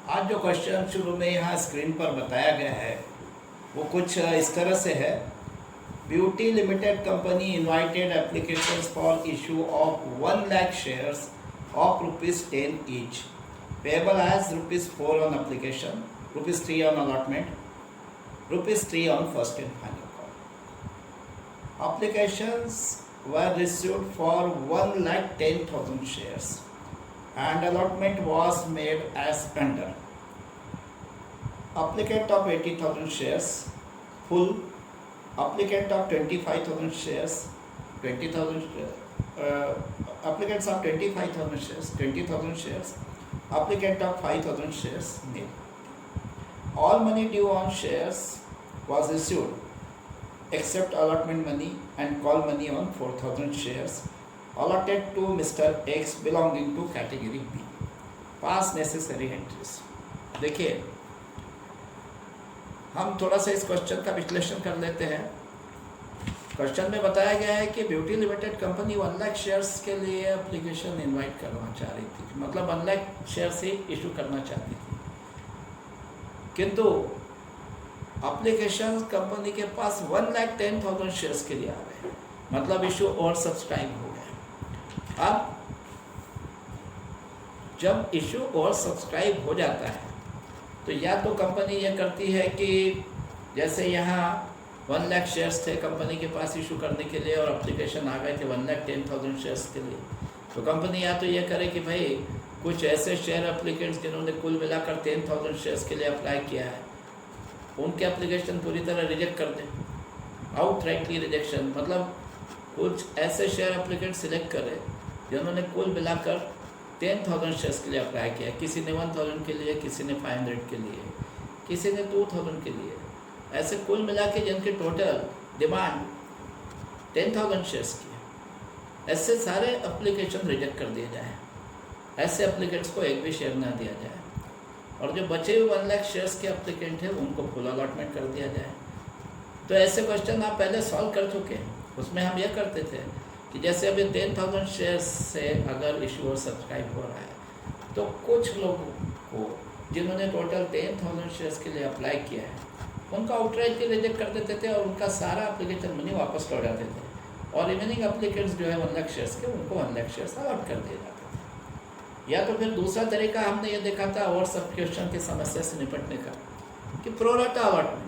आज जो क्वेश्चन शुरू में यहाँ स्क्रीन पर बताया गया है वो कुछ इस तरह से है। Beauty limited company invited applications for issue of 1 lakh shares of ₹10 each, payable as ₹4 on application, ₹3 on allotment, ₹3 on first and final call. Applications were received for 1,10,000 shares and allotment was made as under. Applicant of 80,000 shares full, applicant of 25,000 shares 20,000 applicants of 25,000 shares 20,000 shares, applicant of 5,000 shares nil. All money due on shares was issued except allotment money and call money on 4,000 shares allotted to Mr. X belonging to category B. Pass necessary entries. देखिए, हम थोड़ा सा इस question का विश्लेषण कर लेते हैं। क्वेश्चन में बताया गया है कि beauty limited company 1 lakh shares के लिए एप्लीकेशन इनवाइट करना चाह रही थी, मतलब 1 लाख शेयर्स ही इशू करना चाहती थी, किंतु एप्लीकेशन कंपनी के पास 1,10,000 शेयर्स के लिए आ गए, मतलब इशू और सब्सक्राइब हो गया। अब जब इशू और सब्सक्राइब हो जाता है तो या तो कंपनी ये करती है कि जैसे यहाँ 1 लाख शेयर्स थे कंपनी के पास इशू करने के लिए और एप्लीकेशन आ गए थे 1,10,000 शेयर्स के लिए, तो कंपनी या तो ये करे कि भाई कुछ ऐसे शेयर एप्लीकेंट्स जिन्होंने कुल मिलाकर 10,000 शेयर्स के लिए अप्लाई किया है उनके एप्लीकेशन पूरी तरह रिजेक्ट कर दें, आउटराइटली रिजेक्शन, मतलब कुछ ऐसे शेयर एप्लीकेंट सिलेक्ट करे जिन्होंने कुल मिलाकर 10,000 शेयर्स के लिए अप्लाई किया, किसी ने 1,000 के लिए, किसी ने 500 के लिए, किसी ने 2,000 के लिए, ऐसे कुल मिला के जिनकी टोटल डिमांड 10,000 शेयर्स की है, ऐसे सारे एप्लीकेशन रिजेक्ट कर दिए जाए, ऐसे एप्लीकेंट्स को एक भी शेयर ना दिया जाए, और जो बचे हुए 1 लाख शेयर्स के एप्लीकेंट हैं उनको फुल अलॉटमेंट कर दिया जाए। तो ऐसे क्वेश्चन आप पहले सॉल्व कर चुके हैं। उसमें हम यह करते थे कि जैसे अभी 10,000 शेयर्स से अगर इशू और सब्सक्राइब हो रहा है तो कुछ लोगों को जिन्होंने टोटल 10,000 शेयर्स के लिए अप्लाई किया है उनका आउटराइटली रिजेक्ट कर देते थे और उनका सारा एप्लीकेशन मनी वापस लौटाते थे, और रिमेनिंग एप्लीकेंट्स जो है 1 लाख शेयर्स के उनको 1 लाख शेयर्स अलॉट कर दिए जाते थे। या तो फिर दूसरा तरीका हमने ये देखा था और सब्सक्रिप्शन की समस्या से निपटने का कि प्रोराटा अलॉटमेंट।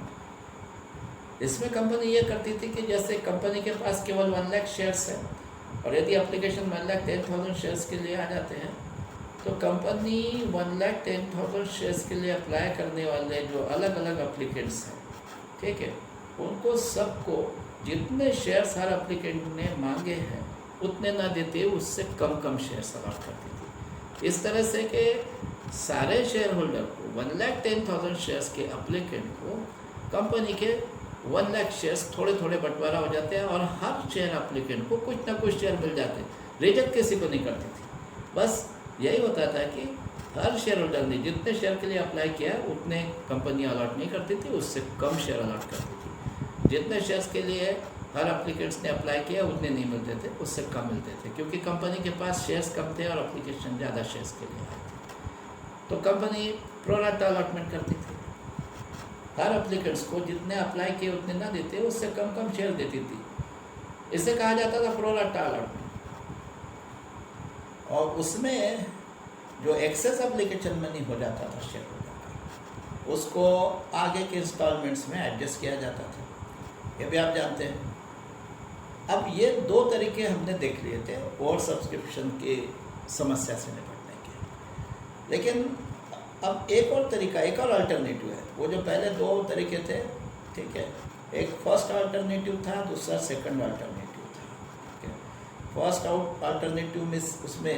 इसमें कंपनी ये करती थी कि जैसे कंपनी के पास केवल 1 लाख शेयर्स है और यदि एप्लीकेशन 1,10,000 शेयर्स के लिए आ जाते हैं तो कंपनी 1,10,000 शेयर्स के लिए अप्लाई करने वाले जो अलग अलग एप्लीकेंट्स हैं, ठीक है, उनको सबको जितने शेयर्स हर एप्लीकेंट ने मांगे हैं उतने ना देते, उससे कम शेयर्स अलॉट करती थी। इस तरह से कि सारे शेयर होल्डर को 1,10,000 शेयर्स के एप्लीकेंट को कंपनी के 1 लाख शेयर्स थोड़े थोड़े बंटवारा हो जाते हैं और हर शेयर एप्लीकेंट को कुछ ना कुछ शेयर मिल जाते हैं। रिजेक्ट किसी को नहीं करती थी, बस यही होता था कि हर शेयर होल्डर ने जितने शेयर के लिए अप्लाई किया उतने कंपनी अलॉट नहीं करती थी, उससे कम शेयर अलॉट करती थी। जितने शेयर्स के लिए हर एप्लीकेंट्स ने अप्लाई किया उतने नहीं मिलते थे, उससे कम मिलते थे, क्योंकि कंपनी के पास शेयर्स कम थे और एप्लीकेशन ज़्यादा शेयर्स के लिए आए थे। तो कंपनी प्रोराटा अलॉटमेंट करती थी, हर एप्लीकेंट्स को जितने अप्लाई किए उतने ना देते, उससे कम शेयर देती थी। इसे कहा जाता था प्रोराटा अलॉटमेंट। और उसमें जो एक्सेस एप्लीकेशन मनी हो जाता था शेयर होल्डर, उसको आगे के इंस्टॉलमेंट्स में एडजस्ट किया जाता था, ये भी आप जानते हैं। अब ये 2 तरीके हमने देख लिए थे और सब्सक्रिप्शन की समस्या से निपटने के, लेकिन अब एक और तरीका, एक और अल्टरनेटिव है। वो जो पहले 2 तरीके थे, ठीक है, एक फर्स्ट अल्टरनेटिव था, दूसरा सेकंड अल्टरनेटिव था, ठीक है। फर्स्ट अल्टरनेटिव में उसमें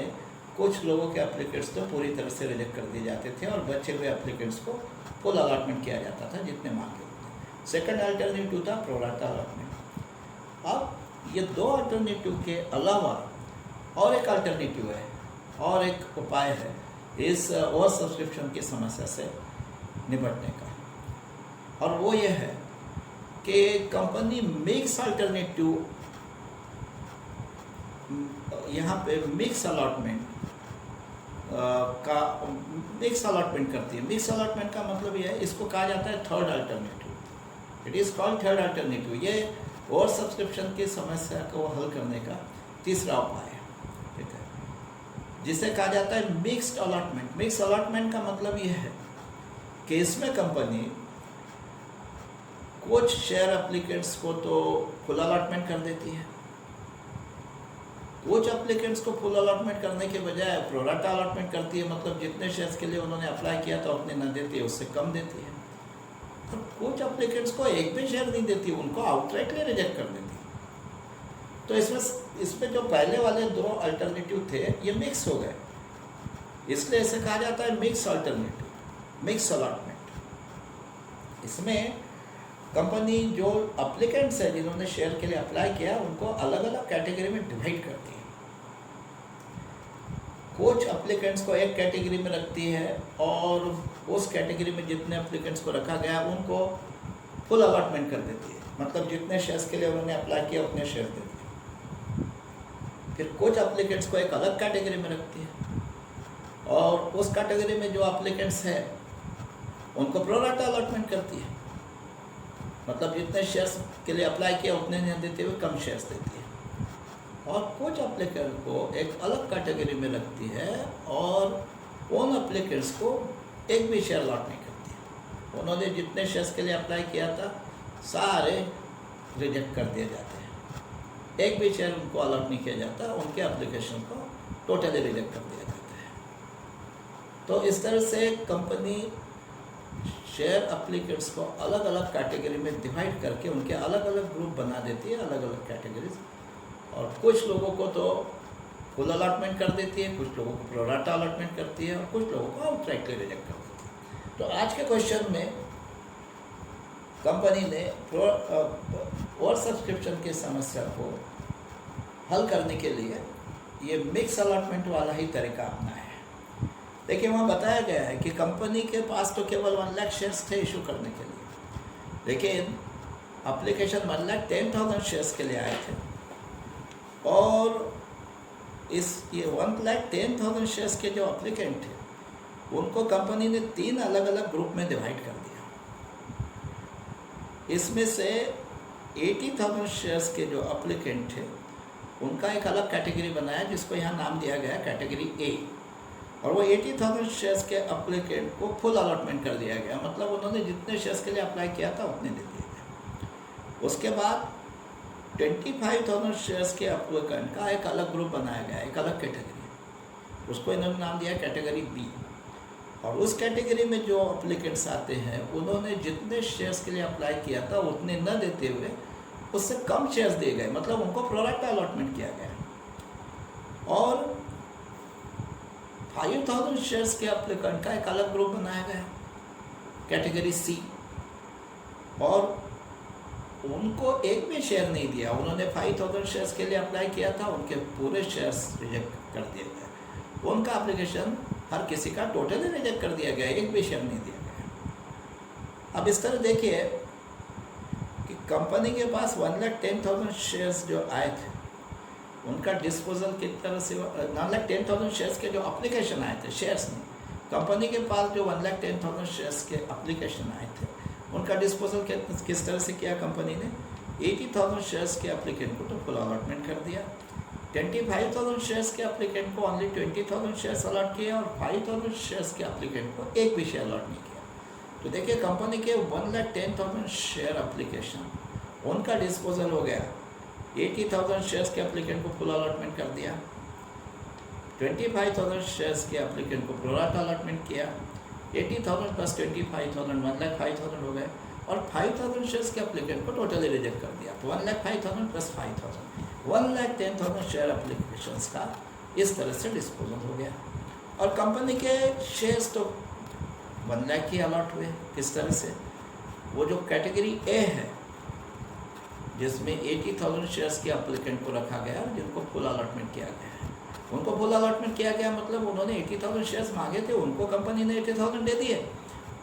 कुछ लोगों के एप्लीकेंट्स तो पूरी तरह से रिजेक्ट कर दिए जाते थे और बचे हुए एप्लीकेंट्स को फुल अलॉटमेंट किया जाता था जितने मांगे उतने। सेकंड अल्टरनेटिव था प्रोराटा अलॉटमेंट। अब ये 2 अल्टरनेटिव के अलावा और एक अल्टरनेटिव है और एक उपाय है इस ओवर सब्सक्रिप्शन की समस्या से निपटने का, और वो ये है कि कंपनी मिक्स अल्टरनेटिव, यहाँ पे मिक्स अलॉटमेंट का मिक्स अलॉटमेंट करती है। मिक्स अलॉटमेंट का मतलब ये है, इसको कहा जाता है third alternative. It is called third alternative. ये ओवर सब्सक्रिप्शन की समस्या को हल करने का तीसरा उपाय है, ठीक है, जिसे कहा जाता है मिक्स्ड अलॉटमेंट। मिक्स अलॉटमेंट का मतलब ये है कि इसमें कंपनी कुछ शेयर एप्लीकेंट्स को तो फुल अलॉटमेंट कर देती है, कुछ एप्लीकेंट्स को फुल अलॉटमेंट करने के बजाय प्रोराटा अलॉटमेंट करती है। मतलब जितने शेयर्स के लिए उन्होंने अप्लाई किया तो उतने न देती है, उससे कम देती है। और कुछ एप्लीकेंट्स को एक भी शेयर नहीं देती, उनको आउटराइटली रिजेक्ट कर देती है। तो इसमें जो पहले वाले दो अल्टरनेटिव थे ये मिक्स हो गए, इसलिए इसे कहा जाता है मिक्स अल्टरनेटिव, मिक्स अलॉटमेंट। इसमें कंपनी जो एप्लीकेंट्स है जिन्होंने शेयर के लिए अप्लाई किया उनको अलग अलग कैटेगरी में डिवाइड करती है। कुछ एप्लीकेंट्स को एक कैटेगरी में रखती है और उस कैटेगरी में जितने एप्लीकेंट्स को रखा गया उनको फुल अलॉटमेंट कर देती है। मतलब जितने शेयर्स के लिए उन्होंने अप्लाई किया उतने शेयर देती है। फिर कुछ एप्लीकेंट्स को एक अलग कैटेगरी में रखती है और उस कैटेगरी में जो एप्लीकेंट्स हैं उनको प्रोराटा अलॉटमेंट करती है। मतलब जितने शेयर्स के लिए अप्लाई किया उतने नहीं देते हुए कम शेयर्स देती है। और कुछ एप्लीकेंट को एक अलग कैटेगरी में रखती है और उन एप्लीकेंट्स को एक भी शेयर अलॉट नहीं करती है। उन्होंने जितने शेयर्स के लिए अप्लाई किया था सारे रिजेक्ट कर दिए जाते हैं, एक भी शेयर उनको अलॉट नहीं किया जाता, उनके एप्लीकेशन को टोटली रिजेक्ट कर दिया जाता है। तो इस तरह से कंपनी शेयर एप्लीकेंट्स को अलग अलग कैटेगरी में डिवाइड करके उनके अलग अलग ग्रुप बना देती है, अलग अलग कैटेगरीज। और कुछ लोगों को तो फुल अलॉटमेंट कर देती है, कुछ लोगों को प्रोराटा अलॉटमेंट करती है और कुछ लोगों को आउटराइटली रिजेक्ट कर देती है। तो आज के क्वेश्चन में कंपनी ने ओवर सब्सक्रिप्शन की समस्या को हल करने के लिए ये मिक्स अलॉटमेंट वाला ही तरीका अपनाया है। देखिए वहाँ बताया गया है कि कंपनी के पास तो केवल 1 लाख शेयर्स थे इशू करने के लिए, लेकिन एप्लीकेशन 1,10,000 शेयर्स के लिए आए थे और ये 1,10,000 शेयर्स के जो एप्लीकेंट थे उनको कंपनी ने 3 अलग अलग ग्रुप में डिवाइड कर दिया। इसमें से 80,000 शेयर्स के जो एप्लीकेंट थे उनका एक अलग कैटेगरी बनाया जिसको यहाँ नाम दिया गया कैटेगरी ए। और वो 80,000 शेयर्स के एप्लीकेंट को फुल अलॉटमेंट कर दिया गया। मतलब उन्होंने जितने शेयर्स के लिए अप्लाई किया था उतने दे दिए गए। उसके बाद 25,000 शेयर्स के एप्लीकेंट का एक अलग ग्रुप बनाया गया, एक अलग कैटेगरी, उसको इन्होंने नाम दिया कैटेगरी बी। और उस कैटेगरी में जो एप्लीकेंट्स आते हैं उन्होंने जितने शेयर्स के लिए अप्लाई किया था उतने न देते हुए उससे कम शेयर्स दिए गए, मतलब उनको प्रोराटा अलॉटमेंट किया गया। और 5,000 शेयर्स के एप्लीकेंट का एक अलग ग्रुप बनाया गया कैटेगरी सी और उनको एक भी शेयर नहीं दिया। उन्होंने 5,000 शेयर्स के लिए अप्लाई किया था, उनके पूरे शेयर्स रिजेक्ट कर दिए गए। उनका एप्लीकेशन हर किसी का टोटली रिजेक्ट कर दिया गया, एक भी शेयर नहीं दिया गया। अब इस तरह देखिए कि कंपनी के पास 1,10,000 शेयर्स जो आए थे उनका डिस्पोजल किस तरह से 1,10,000 शेयर्स के जो एप्लीकेशन आए थे, शेयर्स नहीं, कंपनी के पास जो 1,10,000 शेयर्स के एप्लीकेशन आए थे उनका डिस्पोजल किस तरह से किया कंपनी ने। 80,000 शेयर्स के एप्लीकेंट को तो फुल अलॉटमेंट कर दिया, 25,000 शेयर्स के एप्लीकेंट को ओनली 20,000 शेयर्स अलॉट किया और 5,000 शेयर्स के एप्लीकेंट को एक भी शेयर अलॉट नहीं किया। तो देखिए कंपनी के 1,10,000 शेयर एप्लीकेशन उनका डिस्पोजल हो गया। 80,000 शेयर्स के एप्लीकेंट को फुल अलॉटमेंट कर दिया, 25,000 शेयर्स के एप्लीकेंट को प्रोराटा अलॉटमेंट किया, 80,000 प्लस 25,000 1,05,000 हो गए और 5,000 शेयर्स के एप्लीकेंट को टोटली रिजेक्ट कर दिया। तो 1,05,000 प्लस 5,000 1,10,000 शेयर एप्लीकेशंस का इस तरह से डिस्पोजल हो गया। और कंपनी के शेयर्स तो 1 लाख ही अलॉट हुए। किस तरह से, वो जो कैटेगरी ए है जिसमें 80,000 शेयर्स के एप्लीकेंट को रखा गया जिनको फुल अलॉटमेंट किया गया है, उनको फुल अलॉटमेंट किया गया मतलब उन्होंने 80,000 शेयर्स मांगे थे, उनको कंपनी ने 80,000 दे दिए।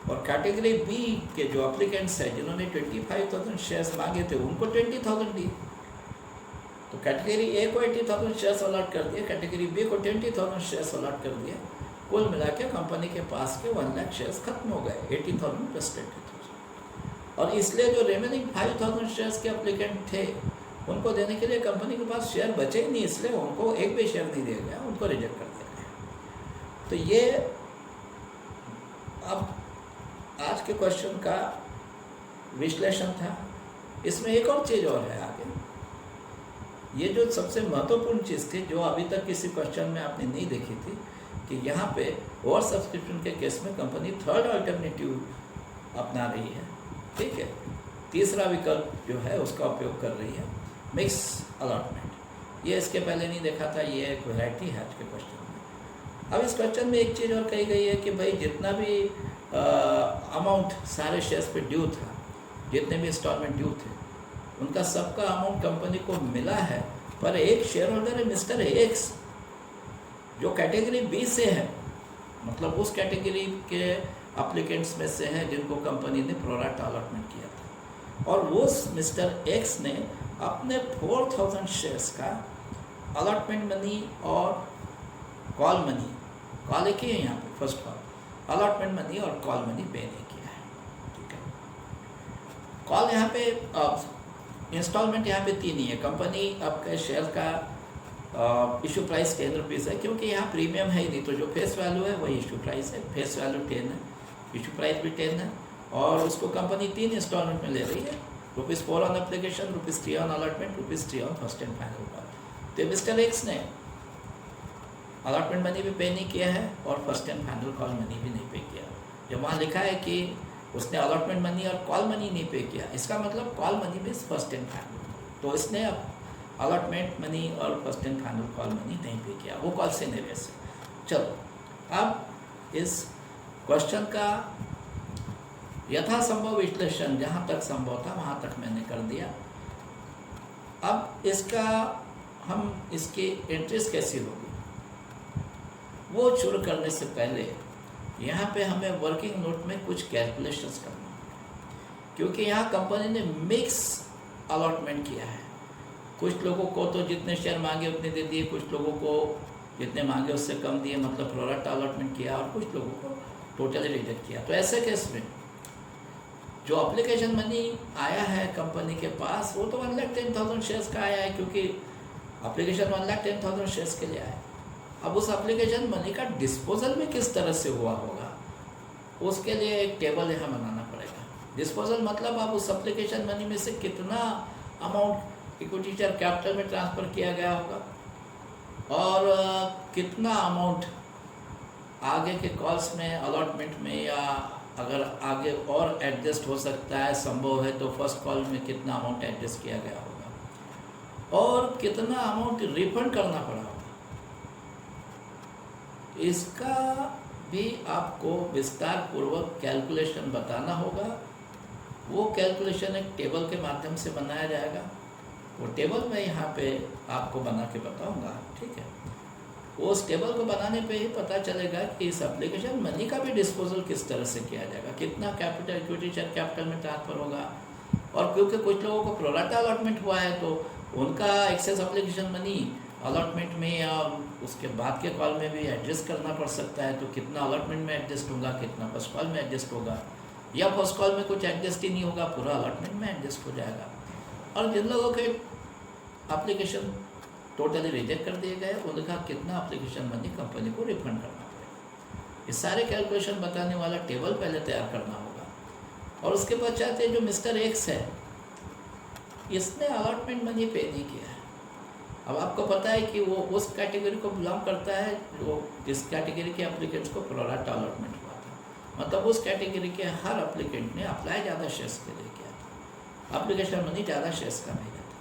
और कैटेगरी बी के जो एप्लीकेंट्स हैं जिन्होंने 25,000 शेयर्स मांगे थे उनको 20,000 दिए। तो कैटेगरी ए को 80,000 शेयर्स अलॉट कर दिए, कैटेगरी बी को 20,000 शेयर्स अलॉट कर दिए कुल मिला के कंपनी के पास के 1 लाख शेयर्स खत्म हो गए, 80,000 प्लस 20,000। और इसलिए जो रिमेनिंग 5,000 शेयर्स के एप्लीकेंट थे उनको देने के लिए कंपनी के पास शेयर बचे ही नहीं, इसलिए उनको एक भी शेयर नहीं दिया गया, उनको रिजेक्ट कर दिया गया। तो ये अब आज के क्वेश्चन का विश्लेषण था। इसमें एक और चीज़ और है आगे, ये जो सबसे महत्वपूर्ण चीज़ थी जो अभी तक किसी क्वेश्चन में आपने नहीं देखी थी, कि यहाँ पे ओवर सब्सक्रिप्शन के केस में कंपनी थर्ड अल्टरनेटिव अपना रही है, ठीक है, तीसरा विकल्प जो है उसका उपयोग कर रही है, मिक्स अलॉटमेंट। ये इसके पहले नहीं देखा था, ये एक वैरायटी है आज के क्वेश्चन में। अब इस क्वेश्चन में एक चीज़ और कही गई है कि भाई जितना भी अमाउंट सारे शेयर्स पे ड्यू था, जितने भी इंस्टॉलमेंट ड्यू थे, उनका सबका अमाउंट कंपनी को मिला है, पर एक शेयर होल्डर है मिस्टर एक्स जो कैटेगरी बी से है, मतलब उस कैटेगरी के एप्लीकेंट्स में से हैं जिनको कंपनी ने प्रोराटा अलॉटमेंट किया था, और वो मिस्टर एक्स ने अपने 4,000 शेयर्स का अलॉटमेंट मनी और कॉल मनी, कॉल एक ही है यहाँ पे, फर्स्ट कॉल, अलॉटमेंट मनी और कॉल मनी पे नहीं किया है, ठीक है। कॉल यहाँ पे इंस्टॉलमेंट यहाँ पे 3 ही है। कंपनी आपके शेयर का इशू प्राइस 10 रुपीज़ है, क्योंकि यहाँ प्रीमियम है ही नहीं, तो जो फेस वैल्यू है वही इशू प्राइस है, फेस वैल्यू 10 है, इशू प्राइस भी 10 है, और उसको कंपनी 3 इंस्टॉलमेंट में ले रही है, ₹4 on application, ₹3 on allotment, ₹3 on first and final call. तो मिस्टर एक्स ने अलॉटमेंट मनी भी पे नहीं किया है और first and final call money भी नहीं पे किया। जब वहाँ लिखा है कि उसने अलॉटमेंट मनी और कॉल मनी नहीं पे किया, इसका मतलब call money means first and final, तो इसने अब अलॉटमेंट मनी और first and final call money नहीं पे किया, वो कॉल से नहीं वैसे। चलो, अब इस क्वेश्चन का यथासंभव विश्लेषण जहाँ तक संभव था वहाँ तक मैंने कर दिया। अब इसका हम इसकी एंट्रीज कैसी होगी वो शुरू करने से पहले यहाँ पे हमें वर्किंग नोट में कुछ कैलकुलेशंस करना होगा, क्योंकि यहाँ कंपनी ने मिक्स अलॉटमेंट किया है। कुछ लोगों को तो जितने शेयर मांगे उतने दे दिए, कुछ लोगों को जितने मांगे उससे कम दिए, मतलब प्रोराटा अलॉटमेंट किया, और कुछ लोगों को टोटली रिजेक्ट किया। तो ऐसे केस में जो एप्लीकेशन मनी आया है कंपनी के पास वो तो 1,10,000 शेयर्स का आया है, क्योंकि एप्लीकेशन 1,10,000 शेयर्स के लिए आया। अब उस एप्लीकेशन मनी का डिस्पोजल में किस तरह से हुआ होगा, उसके लिए एक टेबल यहाँ बनाना पड़ेगा। डिस्पोजल मतलब आप उस एप्लीकेशन मनी में से कितना अमाउंट इक्विटी शेयर कैपिटल में ट्रांसफ़र किया गया होगा, और कितना अमाउंट आगे के कॉल्स में, अलॉटमेंट में, या अगर आगे और एडजस्ट हो सकता है, संभव है तो फर्स्ट कॉल में कितना अमाउंट एडजस्ट किया गया होगा, और कितना अमाउंट रिफंड करना पड़ा होगा। इसका भी आपको विस्तार पूर्वक कैलकुलेशन बताना होगा। वो कैलकुलेशन एक टेबल के माध्यम से बनाया जाएगा, वो टेबल मैं यहाँ पे आपको बना के बताऊँगा, ठीक है। उस टेबल को बनाने पे ही पता चलेगा कि इस एप्लीकेशन मनी का भी डिस्पोजल किस तरह से किया जाएगा, कितना कैपिटल, इक्विटी शेयर कैपिटल में ट्रांसफ़र होगा, और क्योंकि कुछ लोगों को प्रोराटा अलॉटमेंट हुआ है तो उनका एक्सेस एप्लीकेशन मनी अलॉटमेंट में या उसके बाद के कॉल में भी एडजस्ट करना पड़ सकता है, तो कितना अलॉटमेंट में एडजस्ट होगा, कितना फर्स्ट कॉल में एडजस्ट होगा, या फर्स्ट कॉल में कुछ एडजस्ट ही नहीं होगा, पूरा अलॉटमेंट में एडजस्ट हो जाएगा। और जिन लोगों के एप्लीकेशन टोटली रिजेक्ट कर दिए गए उनका कितना एप्लीकेशन मनी कंपनी को रिफंड करना पड़ेगा। ये सारे कैलकुलेशन बताने वाला टेबल पहले तैयार करना होगा। और उसके पश्चात जो मिस्टर एक्स है, इसने अलॉटमेंट मनी पे नहीं किया है। अब आपको पता है कि वो उस कैटेगरी को बिलोंग करता है जो जिस कैटेगरी के एप्लीकेंट्स को प्रोराटा अलॉटमेंट हुआ था, मतलब उस कैटेगरी के हर एप्लीकेंट ने अप्लाई ज़्यादा शेयर्स के लिए किया था, एप्लीकेशन मनी ज़्यादा शेयर्स का भेजा था,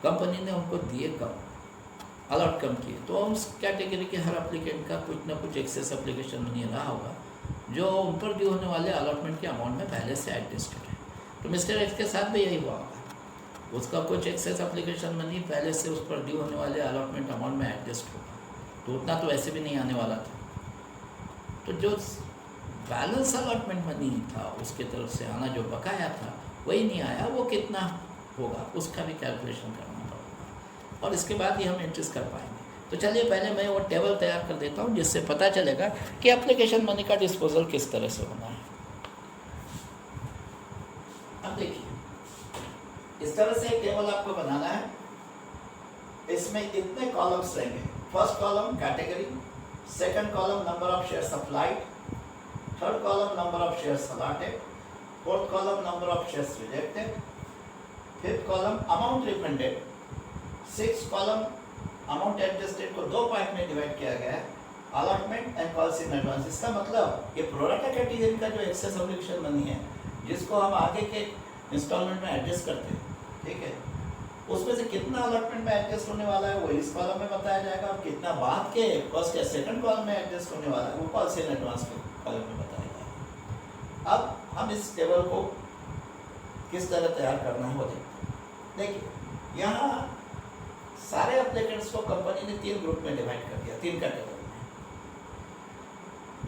कंपनी ने उनको दिए कम, अलॉट कम किए, तो उस कैटेगरी के हर एप्लीकेंट का कुछ ना कुछ एक्सेस एप्लीकेशन मनी रहा होगा जो उन पर ड्यू होने वाले अलॉटमेंट के अमाउंट में पहले से एडजस्टेड है। तो मिस्टर एक्स के साथ भी यही हुआ होगा, उसका कुछ एक्सेस एप्लीकेशन मनी पहले से उस पर ड्यू होने वाले अलॉटमेंट अमाउंट में एडजस्ट होगा, तो उतना तो ऐसे भी नहीं आने वाला था। तो जो बैलेंस अलॉटमेंट मनी था उसके तरफ से आना, जो बकाया था वही नहीं आया, वो कितना होगा उसका भी कैलकुलेशन करना पड़ेगा, और इसके बाद ही हम एंट्रीज कर पाएंगे। तो चलिए पहले मैं वो टेबल तैयार कर देता हूँ जिससे पता चलेगा कि एप्लीकेशन मनी का डिस्पोजल किस तरह से होना है। अब देखिए इस तरह से एक टेबल आपको बनाना है। इसमें इतने कॉलम्स रहेंगे। First column category, second column number of shares applied, third column number of shares allotted, fourth column number of shares rejected, fifth column amount refunded, six column amount adjusted को दो part में divide किया गया है, allotment and calls in advance. इसका मतलब ये prorata category का जो एक्सेस ऑब्लिगेशन मनी है जिसको हम आगे के इंस्टॉलमेंट में एडजस्ट करते हैं, ठीक है, उसमें से कितना अलॉटमेंट में एडजस्ट होने वाला है वो इस कॉलम में बताया जाएगा और कितना बाद के फर्स्ट या सेकंड कॉलम में एडजस्ट होने वाला है वो कॉल्स इन एडवांस के कॉलम में बताया जाएगा। अब हम इस टेबल को किस तरह तैयार करना है वो देखते हैं। देखिए यहाँ सारे एप्लीकेंट्स को कंपनी ने 3 ग्रुप में डिवाइड कर दिया, 3 कैटेगरी में।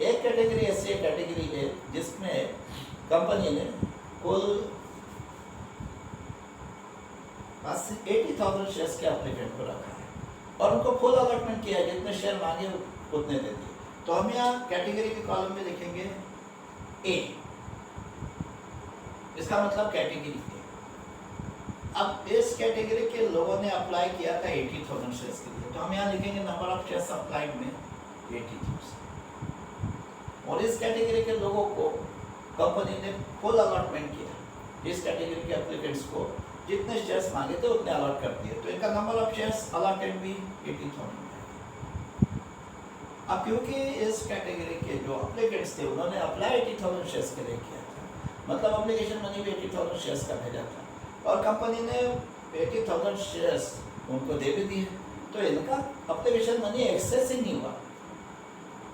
एक कैटेगरी ऐसी कैटेगरी है जिसमें कंपनी ने कुल 80,000 शेयर्स के एप्लीकेंट को रखा है और उनको फुल अलॉटमेंट किया है, जितने शेयर मांगे उतने दे दिए। तो हम यहाँ कैटेगरी के कॉलम में लिखेंगे ए, इसका मतलब कैटेगरी ए। अब इस कैटेगरी के लोगों ने अप्लाई किया था 80,000 शेयर्स के लिए, तो हम यहाँ लिखेंगे नंबर ऑफ शेयर्स अप्लाइड में 80,000। और इस कैटेगरी के लोगों को कंपनी ने फुल अलॉटमेंट किया। इस कैटेगरी के एप्लीकेंट्स को जितने शेयर्स मांगे थे उतने अलॉट कर दिए, तो इनका नंबर ऑफ शेयर्स अलॉटेड भी 80,000 है। अब क्योंकि इस कैटेगरी के जो एप्लीकेंट्स थे उन्होंने अप्लाई 80,000 शेयर्स के लिए किया था, मतलब एप्लीकेशन मनी भी 80,000 शेयर्स का भेजा था और कंपनी ने 80,000 शेयर्स उनको दे भी दिए, तो इनका एप्लीकेशन मनी एक्सेस ही नहीं हुआ।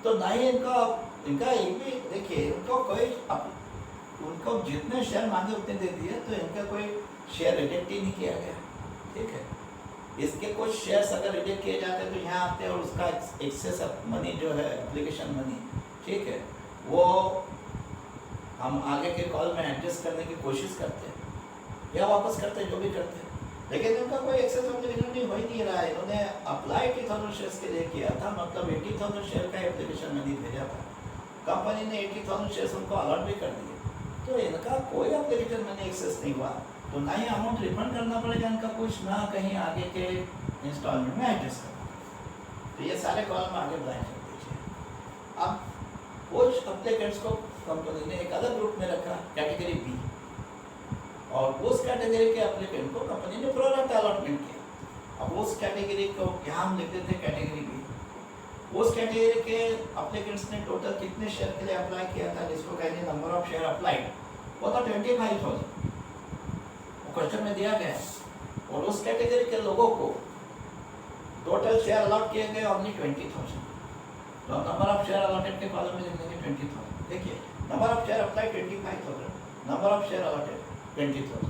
तो ना ही इनका एक भी देखिए उनको जितने शेयर मांगे उतने दे दिए, तो इनका कोई शेयर रिजेक्ट ही नहीं किया गया, ठीक है। इसके कुछ शेयर्स अगर रिजेक्ट किए जाते तो यहाँ आते और उसका एक्सेस मनी जो है एप्लीकेशन मनी, ठीक है, वो हम आगे के कॉल में एडजस्ट करने की कोशिश करते हैं या वापस करते हैं, जो भी करते हैं, लेकिन इनका कोई एक्सेस एप्लीकेशन नहीं हो ही नहीं रहा है। इन्होंने अप्लाई 80,000 शेयर्स के लिए किया था, मतलब 80,000 शेयर का एप्लीकेशन मनी भेजा था, कंपनी ने 80,000 शेयर्स उनको अलॉट भी कर दिए, तो इनका कोई एप्लीकेशन मनी एक्सेस नहीं हुआ, तो ना ही अमाउंट रिफंड करना पड़ेगा इनका कुछ, ना कहीं आगे के इंस्टॉलमेंट में एडजस्ट करना। तो ये सारे कॉलम आगे ब्लैंक कर दीजिए। अब कुछ एप्लीकेंट्स को कंपनी ने एक अलग ग्रुप में रखा, कैटेगरी बी, और उस कैटेगरी के एप्लीकेंट को कंपनी ने प्रोराटा अलॉटमेंट किया। अब उस कैटेगरी को यहाँ हम लिखते थे कैटेगरी बी। उस कैटेगरी के एप्लीकेंट्स ने टोटल कितने शेयर के लिए अप्लाई किया था, जिसको कहेंगे नंबर ऑफ शेयर अप्लाइड, वो था 25,000, वो क्वेश्चन में दिया गया है। और उस कैटेगरी के लोगों को टोटल शेयर अलॉट किए गए ओनली 20,000, तो नंबर ऑफ शेयर अलॉटेड के कॉलम में लिख देंगे 20,000। देखिए number of share apply 25,000, number of share allotted 20,000।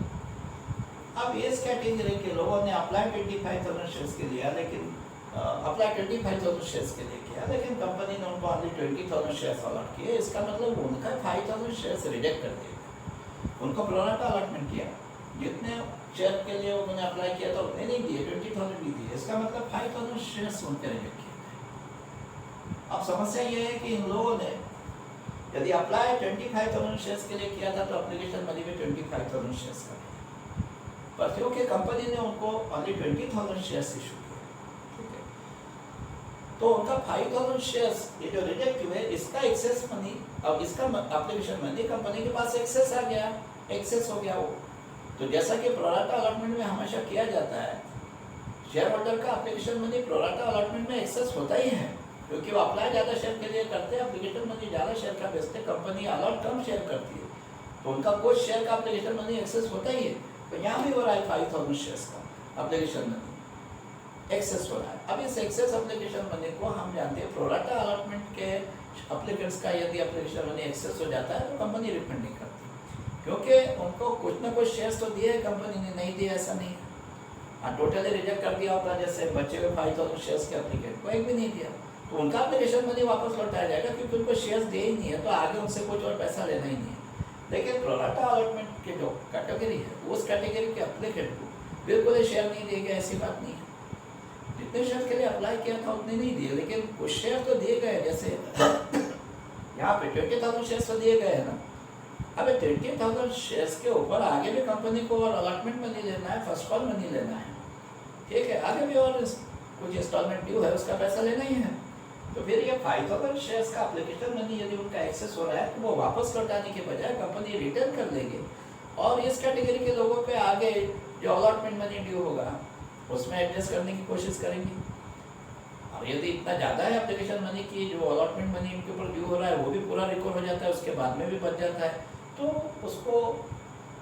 अब इस कैटेगरी के लोगों ने अप्लाई 25,000 शेयर्स के लिए, लेकिन अप्लाई 25,000 शेयर्स के लिए किया, लेकिन कंपनी ने उनको ओनली 20,000 शेयर्स अलॉट किए। इसका मतलब उनका 5,000 शेयर्स रिजेक्ट कर दिए, उनको प्रोराटा अलॉटमेंट किया, जितने शेयर के लिए उन्होंने अप्लाई किया था उतने नहीं दिए, 20,000 भी दिए। इसका मतलब 5,000 शेयर्स उनके रिजेक्ट किए गए। अब समस्या ये है कि इन लोगों ने यदि अप्लाई 25,000 शेयर्स के लिए किया था तो एप्लीकेशन मनी में 25,000 शेयर्स का, पर क्योंकि कंपनी ने उनको ओनली 20,000 शेयर्स इशू किए, ठीक है, तो उनका 5,000 शेयर्स ये जो रिजेक्ट हुए, इसका एक्सेस मनी, अब इसका एप्लीकेशन मनी कंपनी के पास एक्सेस आ गया, एक्सेस हो गया वो। तो जैसा कि प्रोराटा अलॉटमेंट में हमेशा किया जाता है, शेयर होल्डर का एप्लीकेशन मनी प्रोराटा अलॉटमेंट में एक्सेस होता ही है, क्योंकि वो अप्लाई ज़्यादा शेयर के लिए करते हैं, एप्लीकेशन मनी ज़्यादा शेयर का बेचते, कंपनी अलॉट कम शेयर करती है, तो उनका कुछ शेयर का एप्लीकेशन मनी एक्सेस होता ही है। तो यहाँ भी हो रहा है 5,000 शेयर्स का एप्लीकेशन मनी एक्सेस हो रहा है। अब इस एक्सेस एप्लीकेशन मनी को हम जानते हैं प्रोराटा अलॉटमेंट के एप्लीकेंट्स का यदि एप्लीकेशन मनी एक्सेस हो जाता है तो कंपनी रिफंड नहीं करती, क्योंकि उनको कुछ ना कुछ शेयर्स तो दिए, कंपनी ने नहीं दिया ऐसा नहीं है। हाँ, टोटली रिजेक्ट कर दिया होता, जैसे बच्चे हुए 5,000 शेयर्स के एप्लीकेंट को एक भी नहीं दिया, तो उनका एप्लीकेशन मनी वापस लौटाया जाएगा, क्योंकि उनको शेयर्स दे ही नहीं है, तो आगे उनसे कुछ और पैसा लेना ही नहीं है। लेकिन प्रोराटा अलॉटमेंट के जो कैटेगरी है, उस कैटेगरी के एप्लीकेंट को बिल्कुल ही शेयर नहीं दिए गए, ऐसी बात नहीं है। जितने शेयर के लिए अप्लाई किया था उतने नहीं दिए, लेकिन कुछ शेयर तो दिए गए। जैसे यहाँ पे 20,000 शेयर्स तो दिए गए हैं ना। अब 20,000 शेयर्स के ऊपर आगे भी कंपनी को और अलॉटमेंट मनी लेना है, फर्स्ट कॉल मनी लेना है, ठीक है, आगे भी और कुछ इंस्टॉलमेंट ड्यू है, उसका पैसा लेना ही है। तो फिर ये 5,000 शेयर्स का एप्लीकेशन मनी यदि उनका एक्सेस हो रहा है तो वो वापस लौटाने के बजाय कंपनी रिटर्न कर लेगी और इस कैटेगरी के लोगों पे आगे जो अलॉटमेंट मनी ड्यू होगा उसमें एडजस्ट करने की कोशिश करेंगी। और यदि इतना ज़्यादा है एप्लीकेशन मनी की जो अलॉटमेंट मनी इनके ऊपर ड्यू हो रहा है वो भी पूरा रिकवर हो जाता है, उसके बाद में भी बच जाता है, तो उसको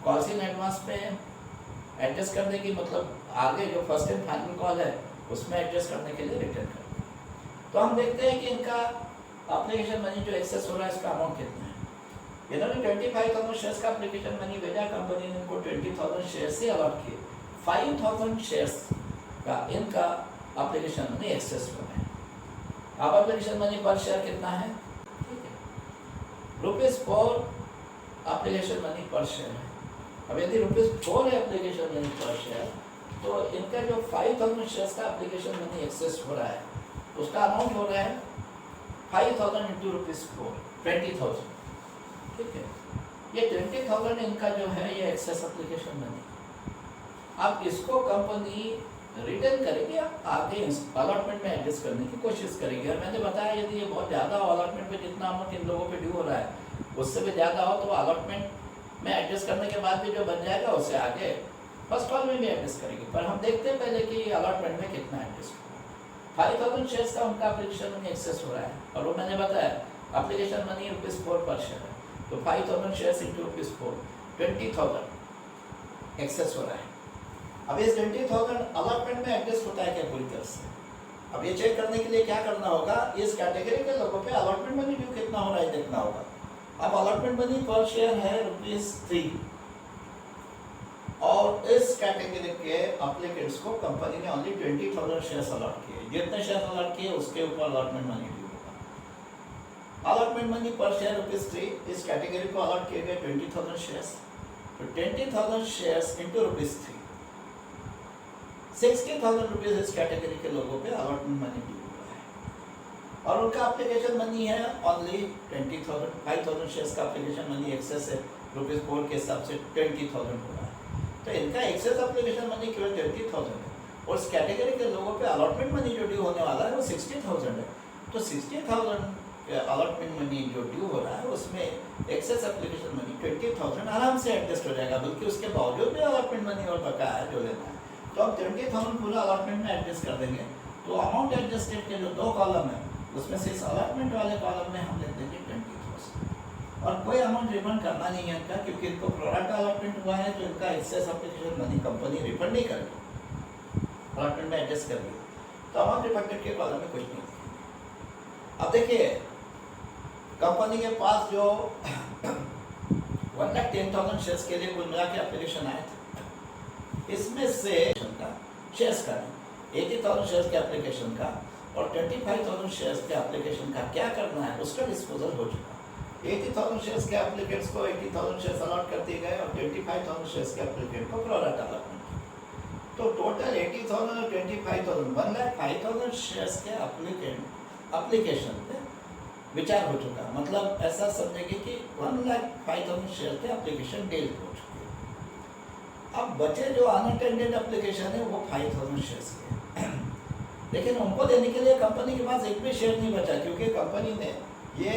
कॉल्स इन एडवांस में एडजस्ट करने की, मतलब आगे जो फर्स्ट एंड फाइनल कॉल है उसमें एडजस्ट करने के लिए रिटर्न कर। तो हम देखते हैं कि इनका एप्लीकेशन मनी जो एक्सेस हो रहा है इसका अमाउंट कितना है। इन्होंने 25,000 शेयर्स का एप्लीकेशन मनी भेजा, कंपनी ने इनको 20,000 शेयर से अलॉट किए। 5,000 शेयर्स का इनका एप्लीकेशन मनी एक्सेस हो रहा है। अब एप्लीकेशन मनी पर शेयर कितना है, ठीक है, ₹4 एप्लीकेशन मनी पर शेयर है। अब यदि ₹4 है एप्लीकेशन मनी पर शेयर, तो इनका जो 5,000 शेयर्स का एप्लीकेशन मनी एक्सेस हो रहा है उसका अमाउंट हो रहा है 5,000 इंटू ₹4, 20,000, ठीक है। ये 20,000 इनका जो है ये एक्सेस एप्लीकेशन मनी। अब इसको कंपनी रिटर्न करेगी, आगे अलॉटमेंट में एडजस्ट करने की कोशिश करेगी। और मैंने बताया यदि ये बहुत ज़्यादा अलॉटमेंट पे जितना अमाउंट इन लोगों पे ड्यू हो रहा है उससे भी ज़्यादा हो तो अलॉटमेंट में एडजस्ट करने के बाद भी जो बन जाएगा उससे आगे फर्स्ट कॉल में भी एडजस्ट करेगी। पर हम देखते हैं पहले कि अलॉटमेंट में कितना एडजस्ट हो रहा है। 5,000 शेयर्स का उनका एप्लीकेशन मनी एक्सेस हो रहा है और वो मैंने बताया एप्लीकेशन मनी ₹4 पर शेयर है, तो 5,000 शेयर्स इंटू ₹4, 20,000 एक्सेस हो रहा है। अब इस 20,000 अलॉटमेंट में एडजस्ट होता है क्या पूरी तरह से। अब ये चेक करने के लिए क्या करना होगा, इस कैटेगरी के लोगों पे अलॉटमेंट मनी ड्यू कितना हो रहा है देखना होगा। अब अलॉटमेंट मनी पर शेयर है ₹3 और इस कैटेगरी के एप्लीकेंट्स को कंपनी ने ओनली 20,000 शेयर्स अलॉट किए। जितने शेयर अलॉट किए उसके ऊपर अलॉटमेंट मनी ड्यू होगा। अलॉटमेंट मनी पर शेयर ₹3, इस कैटेगरी को अलॉट किए गए 20,000 शेयर्स, तो 20,000 शेयर्स इंटू ₹3, 60,000 रुपीज इस कैटेगरी के लोगों पे अलॉटमेंट मनी ड्यू हुआ है और उनका एप्लीकेशन मनी है ओनली 20,000। 5,000 शेयर्स का एप्लीकेशन मनी एक्सेस है ₹4 के हिसाब से 20,000 हो रहा है, तो इनका एक्सेस एप्लीकेशन मनी केवल 20,000 है और इस कैटेगरी के लोगों पे अलॉटमेंट मनी जो ड्यू होने वाला है वो 60,000 है। तो 60,000 अलॉटमेंट मनी जो ड्यू हो रहा है उसमें एक्सेस एप्लीकेशन मनी 20,000 आराम से एडजस्ट हो जाएगा, बल्कि उसके बावजूद भी अलॉटमेंट मनी और बकाया है जो लेना है। तो हम 20,000 पूरा अलॉटमेंट में एडजस्ट कर देंगे, तो अमाउंट एडजस्टेड के जो 2 कॉलम है उसमें से इस अलॉटमेंट वाले कॉलम में हम लिख देंगे 20,000 और कोई अमाउंट रिफंड करना नहीं है इनका, क्योंकि इनको प्रोडक्ट अलॉटमेंट हुआ है तो इनका excess application money company refund नहीं करेगी, अलॉटमेंट में एडजस्ट कर दिया, तो अमाउंट रिफंडेड के कॉलम में कुछ नहीं। अब देखिए कंपनी के पास जो 1,10,000 शेयर्स के लिए कुल मिला के एप्लीकेशन आए थे, इसमें से शेयर्स का 80,000 शेयर्स के एप्लीकेशन का और 25,000 शेयर्स के एप्लीकेशन का क्या करना है उसका डिस्पोजल हो चुका। 80,000 शेयर्स के एप्लीकेंट्स को 80,000 शेयर्स अलॉट कर दिए गए और 25,000 शेयर्स के एप्लीकेंट को प्रोडक्ट अलॉटमेंट, तो टोटल 80,000 और 25,000 1,05,000 शेयर्स के एप्लीकेशन पे विचार हो चुका। मतलब ऐसा समझेंगे कि 1,05,000 शेयर के एप्लीकेशन डील हो चुके हैं। अब बचे जो अनअटेंडेड एप्लीकेशन है वो 5,000 शेयर्स के लेकिन उनको देने के लिए कंपनी के पास एक भी शेयर नहीं बचा, क्योंकि कंपनी ने ये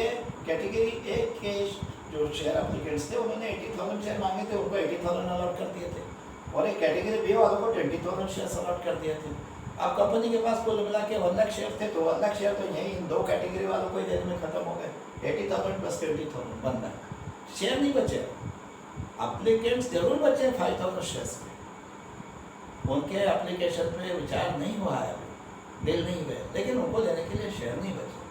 कैटेगरी ए के जो शेयर एप्लीकेंट्स थे उन्होंने 80,000 शेयर मांगे थे, उनको 80,000 अलॉट कर दिए थे और एक कैटेगरी बी वालों को 20,000 शेयर अलॉट कर दिए थे। अब कंपनी के पास कुल मिला के 1 लाख शेयर थे, तो 1 लाख शेयर तो यही इन 2 कैटेगरी वालों को ही देने में खत्म हो गए। 80,000 प्लस 20,000 1 लाख शेयर नहीं बचे। एप्लीकेंट्स जरूर बचे 5,000 शेयर्स के, उनके एप्लीकेशन पे विचार नहीं हुआ है, डील नहीं हुए, लेकिन उनको देने के लिए शेयर नहीं बचे।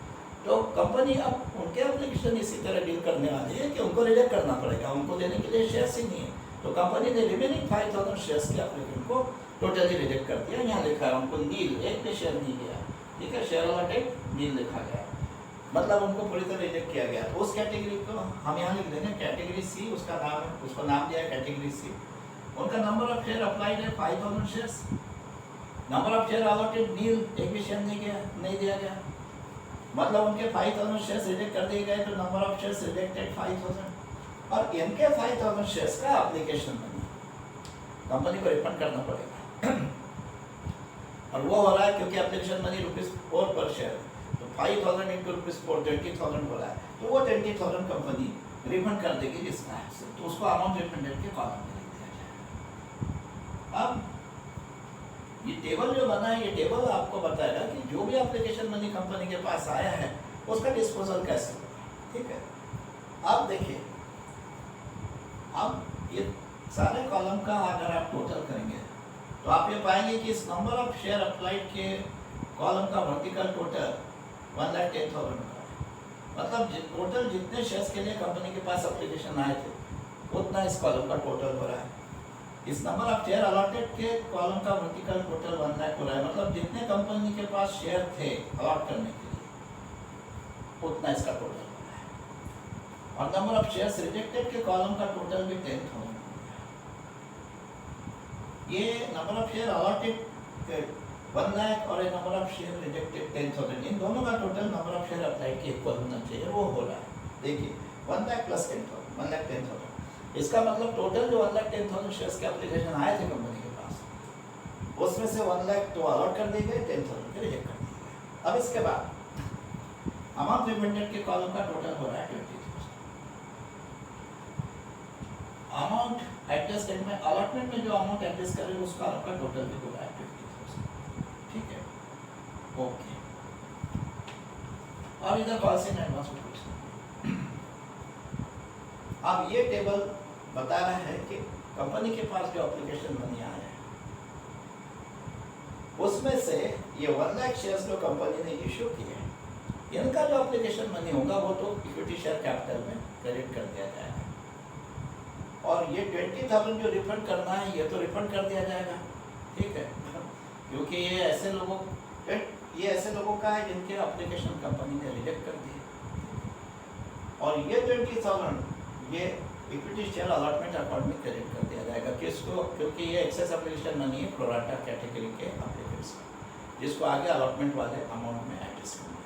तो कंपनी अब उनके एप्लीकेशन इसी तरह डील करने वाली है कि उनको रिजेक्ट करना पड़ेगा, उनको देने के लिए शेयर्स ही नहीं है। तो कंपनी ने रिमेनिंग 5,000 शेयर्स के एप्लीकेंट को टोटली रिजेक्ट कर दिया। यहाँ लिखा है उनको नील, एक भी शेयर नहीं गया, ठीक है, शेयर अलॉटेड नील लिखा गया, मतलब उनको पूरी तरह रिजेक्ट किया गया। तो उस कैटेगरी को हम यहाँ लिख देंगे कैटेगरी सी, उसका नाम है, उसको नाम दिया है कैटेगरी सी। उनका नंबर ऑफ शेयर अप्लाइड है 5,000 shares number of share allotted nil, एक भी शेयर नहीं दिया गया, मतलब उनके 5000 शेयर्स रिजेक्ट कर दिए गए, तो नंबर ऑफ शेयर्स रिजेक्टेड 5000, और इनके 5000 शेयर्स का एप्लीकेशन बनी, कंपनी को रिफंड करना पड़ेगा और वो हो रहा है क्योंकि एप्लीकेशन मनी ₹4 पर शेयर, तो 5000 इंटू ₹4 20,000 हो रहा है, तो वो 20,000 कंपनी रिफंड कर देगी जिसका है, तो उसको अमाउंट रिफंडेड के कॉलम में लिख दिया जाएगा। अब ये टेबल जो बना है, ये टेबल आपको बताएगा कि जो भी एप्लीकेशन मनी कंपनी के पास आया है उसका डिस्पोजल कैसे होगा, ठीक है। अब देखिए, अब ये सारे कॉलम का अगर आप टोटल करेंगे तो आप ये पाएंगे कि इस नंबर ऑफ शेयर अप्लाइड के कॉलम का वर्टिकल टोटल 1,10,000 का है, मतलब टोटल जितने शेयर्स के लिए कंपनी के पास एप्लीकेशन आए थे उतना इस कॉलम का टोटल हो रहा है। इस नंबर ऑफ शेयर अलॉटेड के कॉलम का वर्टिकल टोटल 1 लाख हो रहा है, मतलब जितने कंपनी के पास शेयर थे अलॉट करने के लिए उतना इसका टोटल हो रहा है, और नंबर ऑफ शेयर्स रिजेक्टेड के कॉलम का टोटल भी 10,000। ये number of share allotted 1 lakh और नंबर ऑफ शेयर रिजेक्टेड 10,000, इन दोनों का total number of share apply के इक्वल होना चाहिए, वो हो रहा है। देखिए 1 लाख प्लस 10,000, 1,10,000, इसका मतलब टोटल जो 1,10,000 शेयर्स के एप्लीकेशन आए थे कंपनी के पास उसमें से 1 लाख तो अलॉट कर दिए गए, 10,000 के रिजेक्ट कर दिए गए। अब इसके बाद अमाउंट रिफंडेड के कॉलम का टोटल हो रहा है 20,000। अमाउंट एडजस्टेड में अलॉटमेंट में जो अमाउंट एडजस्ट करें उसका आपका टोटल भी हो रहा है 20,000, ठीक है, ओके। और इधर पॉलिसी एंड एडवांस में कुछ नहीं। अब ये टेबल बता रहा है कि कंपनी के पास जो एप्लीकेशन मनी आया है उसमें से ये 1 लाख शेयर्स जो कंपनी ने इश्यू किए हैं, इनका जो एप्लीकेशन मनी होगा वो तो इक्विटी शेयर कैपिटल में क्रेडिट कर दिया जाएगा, और ये 20,000 जो रिफंड करना है ये तो रिफंड कर दिया जाएगा, ठीक है, क्योंकि ये ऐसे लोगों का है जिनके एप्लीकेशन कंपनी ने रिजेक्ट कर दिए, और ये 20,000 ये इक्विटी शेयर अलॉटमेंट अकाउंट में क्रेडिट कर दिया जाएगा, किसको, क्योंकि ये एक्सेस एप्लीकेशन मनी है प्रोराटा कैटेगरी के एप्लीकेंट्स का, जिसको आगे अलॉटमेंट वाले अमाउंट में एडजस्ट करना है।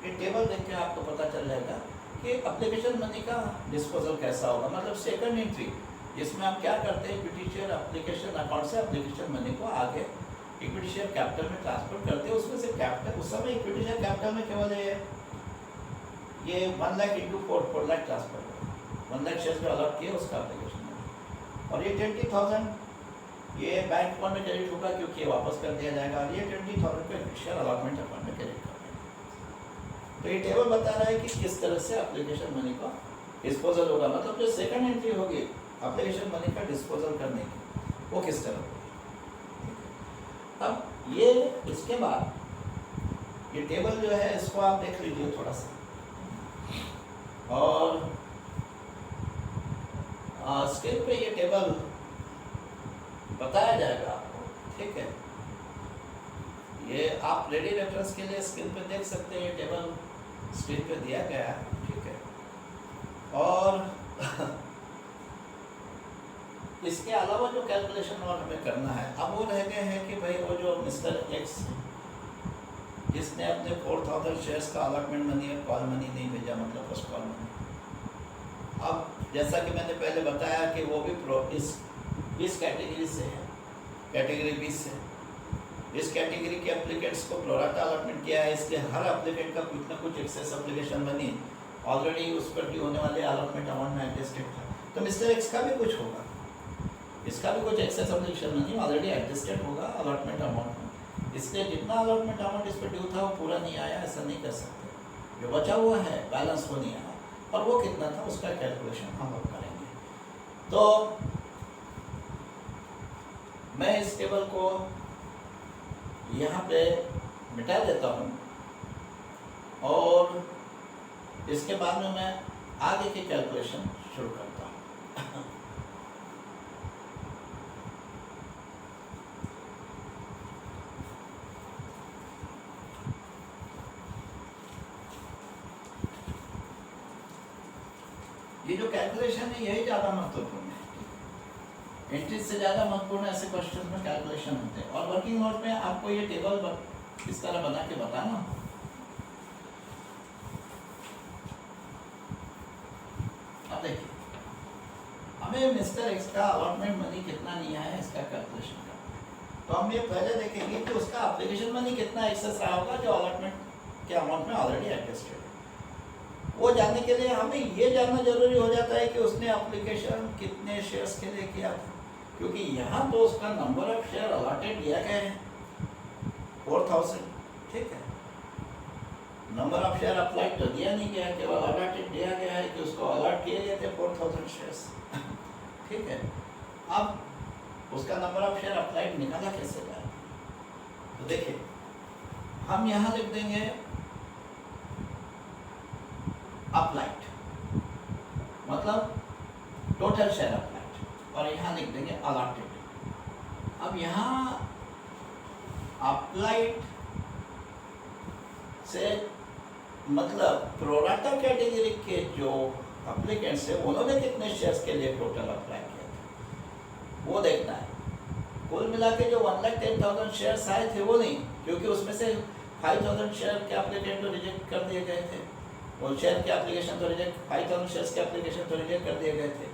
ये टेबल देख के आपको पता चल जाएगा कि एप्लीकेशन मनी का डिस्पोजल कैसा होगा, मतलब सेकंड एंट्री जिसमें हम क्या करते हैं, इक्विटी शेयर एप्लीकेशन अकाउंट से एप्लीकेशन मनी को आगे इक्विटी शेयर कैपिटल में ट्रांसफर करते हैं, उसमें से कैपिटल उस समय इक्विटी शेयर कैपिटल में केवल ये 1 lakh into 4 lakh transfer 1 lakh shares जो अलॉट किए उसका एप्लीकेशन है, और ये 20,000 ये बैंक अकाउंट में क्रेडिट होगा क्योंकि ये वापस कर दिया जाएगा, और ये 20,000 का शेयर अलॉटमेंट अकाउंट में क्रेडिट कर देंगे। तो ये टेबल बता रहा है कि किस तरह से एप्लीकेशन मनी का डिस्पोजल होगा, मतलब जो सेकंड एंट्री होगी एप्लीकेशन मनी का डिस्पोजल करने की वो किस तरह होगी। अब ये इसके बाद ये टेबल जो है इसको आप देख लीजिए थोड़ा सा, और स्क्रीन पे ये टेबल बताया जाएगा आपको, ठीक है, ये आप रेडी रेफरेंस के लिए स्क्रीन पे देख सकते हैं, ये टेबल स्क्रीन पे दिया गया है, ठीक है, और इसके अलावा जो कैलकुलेशन और हमें करना है अब वो रह गए हैं कि भाई वो जो मिस्टर एक्स जिसने अपने 4,000 शेयर्स का अलॉटमेंट मनी और कॉल मनी नहीं भेजा, मतलब फर्स्ट कॉल मनी, अब जैसा कि मैंने पहले बताया कि वो भी इस कैटेगरी से है, कैटेगरी 20 से, इस कैटेगरी के एप्लीकेंट्स को प्रोराटा अलॉटमेंट किया है, इसलिए हर एप्लीकेंट का कुछ ना कुछ एक्सेस एप्लीकेशन मनी ऑलरेडी उस पर ड्यू होने वाले अलॉटमेंट अमाउंट में एडजस्टेड था, तो मिस्टर एक्स का भी कुछ होगा, इसका भी कुछ excess application money already adjusted होगा अलॉटमेंट अमाउंट में, इसलिए जितना अलॉटमेंट अमाउंट इस पर ड्यू था वो पूरा नहीं आया, ऐसा नहीं कर सकते, जो बचा हुआ है बैलेंस वो नहीं आया, और वो कितना था उसका कैलकुलेशन हम लोग करेंगे। तो मैं इस टेबल को यहाँ पे मिटा देता हूँ, और इसके बाद में मैं आगे की कैलकुलेशन शुरू करता हूँ। ये जो कैलकुलेशन है यही ज़्यादा महत्वपूर्ण है, एंट्री से ज़्यादा महत्वपूर्ण ऐसे क्वेश्चन में कैलकुलेशन होते हैं। और वर्किंग नोट में आपको ये टेबल इस तरह बना के बताना। अब देखिए, हमें मिस्टर एक्स का अलॉटमेंट मनी कितना लिया है इसका कैलकुलेशन करना है। तो हम ये पहले देखेंगे कि उसका एप्लीकेशन मनी कितना एक्सेस रहा होगा जो अलॉटमेंट के अमाउंट में ऑलरेडी एडजस्टेड है। वो जानने के लिए हमें ये जानना जरूरी हो जाता है कि उसने एप्लीकेशन कितने शेयर्स के लिए किया था, क्योंकि यहाँ तो उसका नंबर ऑफ शेयर अलॉटेड दिया गया है 4000, ठीक है। नंबर ऑफ शेयर अप्लाइड तो दिया नहीं गया, केवल अलॉटेड दिया गया है कि उसको अलॉट किए गए थे 4000 शेयर्स, ठीक है। अब उसका नंबर ऑफ शेयर अप्लाइड निकाला कैसे जाए? तो देखिए, हम यहाँ लिख देंगे अप्लाइड मतलब टोटल शेयर अप्लाइड, और यहाँ लिख देंगे अलॉटेड। अब यहाँ अप्लाइड से मतलब प्रोराटा कैटेगरी के जो एप्लीकेंट्स है उन्होंने कितने शेयर्स के लिए टोटल अप्लाई किया था वो देखना है। कुल मिला के जो 1,10,000 शेयर्स आए थे वो नहीं, क्योंकि उसमें से 5,000 शेयर के एप्लीकेंट तो रिजेक्ट कर दिए गए थे, और शेयर के एप्लीकेशन तो रिजेक्ट 5,000 शेयर्स के एप्लीकेशन तो रिजेक्ट कर दिए गए थे,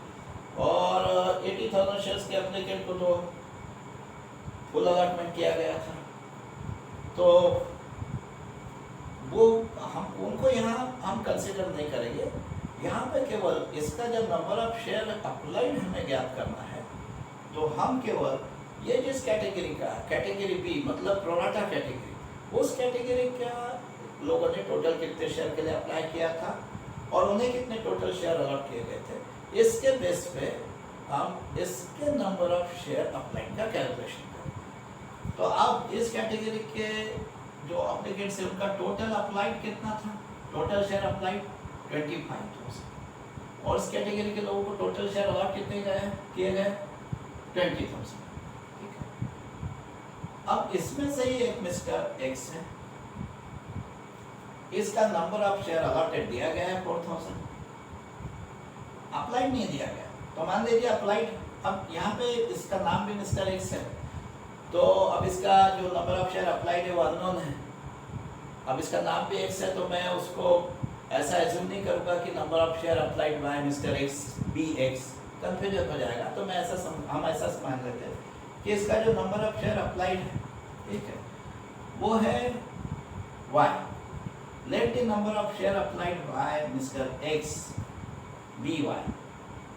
और 80,000 शेयर्स के एप्लीकेंट को तो फुल अलॉटमेंट किया गया था। तो वो हम उनको यहाँ हम कंसिडर नहीं करेंगे। यहाँ पे केवल इसका जब नंबर ऑफ शेयर अप्लाइड हमें ज्ञात करना है, तो हम केवल ये जिस कैटेगरी का कैटेगरी बी मतलब प्रोराटा कैटेगरी, उस कैटेगरी का लोगों ने टोटल कितने शेयर के लिए अप्लाई किया था और उन्हें कितने टोटल शेयर अलॉट किए गए थे, इसके बेस पे हम इसके नंबर ऑफ शेयर अप्लाइड का कैलकुलेशन करें। तो अब इस कैटेगरी के जो एप्लीकेंट्स है उनका टोटल अप्लाइड कितना था, टोटल शेयर अप्लाइड 25,000, और इस कैटेगरी के लोगों को टोटल शेयर अलॉट कितने किए गए 20,000, ठीक है। अब इसमें से ही एक मिस्टर एक्स है, इसका नंबर ऑफ शेयर अलॉटेड दिया गया है 4,000, अप्लाइड नहीं दिया गया, तो मान लीजिए अप्लाइड। अब यहाँ पे इसका नाम भी मिस्टर एक्स है, तो अब इसका जो नंबर ऑफ शेयर अप्लाइड है वो अननोन है। अब इसका नाम भी एक्स है, तो मैं उसको ऐसा एज्यूम नहीं करूँगा कि number of share applied by mister X B X, confusion हो जाएगा। तो मैं हम ऐसा मान लेते हैं कि इसका जो नंबर ऑफ शेयर अप्लाइड है, ठीक है, वो है Y. Let the number of share applied by mister X B Y.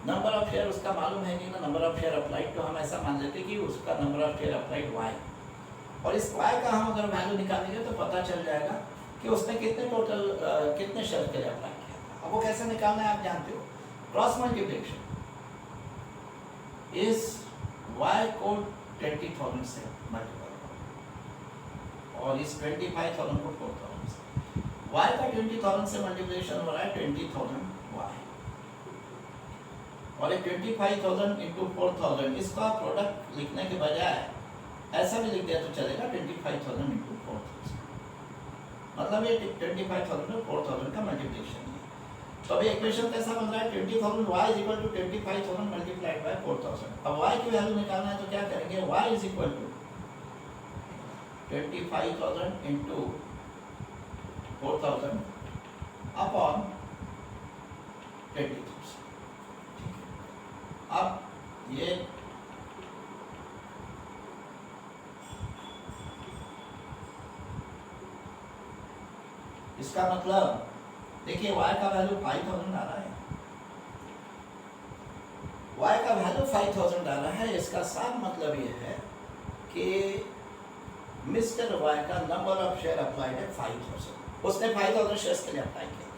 Number of share उसका मालूम है नहीं ना, नंबर ऑफ शेयर अप्लाइड, तो हम ऐसा मान लेते कि उसका number of share applied Y, और इस वाई का हम अगर वैल्यू निकालेंगे तो पता चल जाएगा कि उसने कितने टोटल कितने शेयर के लिए अप्लाई किया था। अब वो कैसे निकालना है आप जानते हो, क्रॉस मल्टीप्लिकेशन। इस वाई को 20,000 से मल्टीप्लाई करो और इस 25,000 को 4,000 से। वाई का 20,000 से मल्टीप्लिकेशन हो रहा है 20,000 वाई, और ये 25,000 इंटू 4,000, इसका प्रोडक्ट लिखने के बजाय ऐसा भी लिख दिया तो चलेगा 25,000 इंटू 4,000, मतलब ये 25,000 और 4,000 का मल्टीप्लिकेशन है। तो अभी इक्वेशन कैसा बन रहा है, 20,000 y is equal to 25,000 multiplied by 4,000। अब y की वैल्यू निकालना है तो क्या करेंगे, y is equal to 25,000 into 4,000 upon 20,000। अब ये इसका मतलब देखिए y का वैल्यू 5,000 आ रहा है, y का वैल्यू 5,000 आ रहा है। इसका साफ मतलब ये है कि मिस्टर y का नंबर ऑफ शेयर अप्लाइड है 5,000, उसने 5,000 शेयर्स के लिए अप्लाई किया,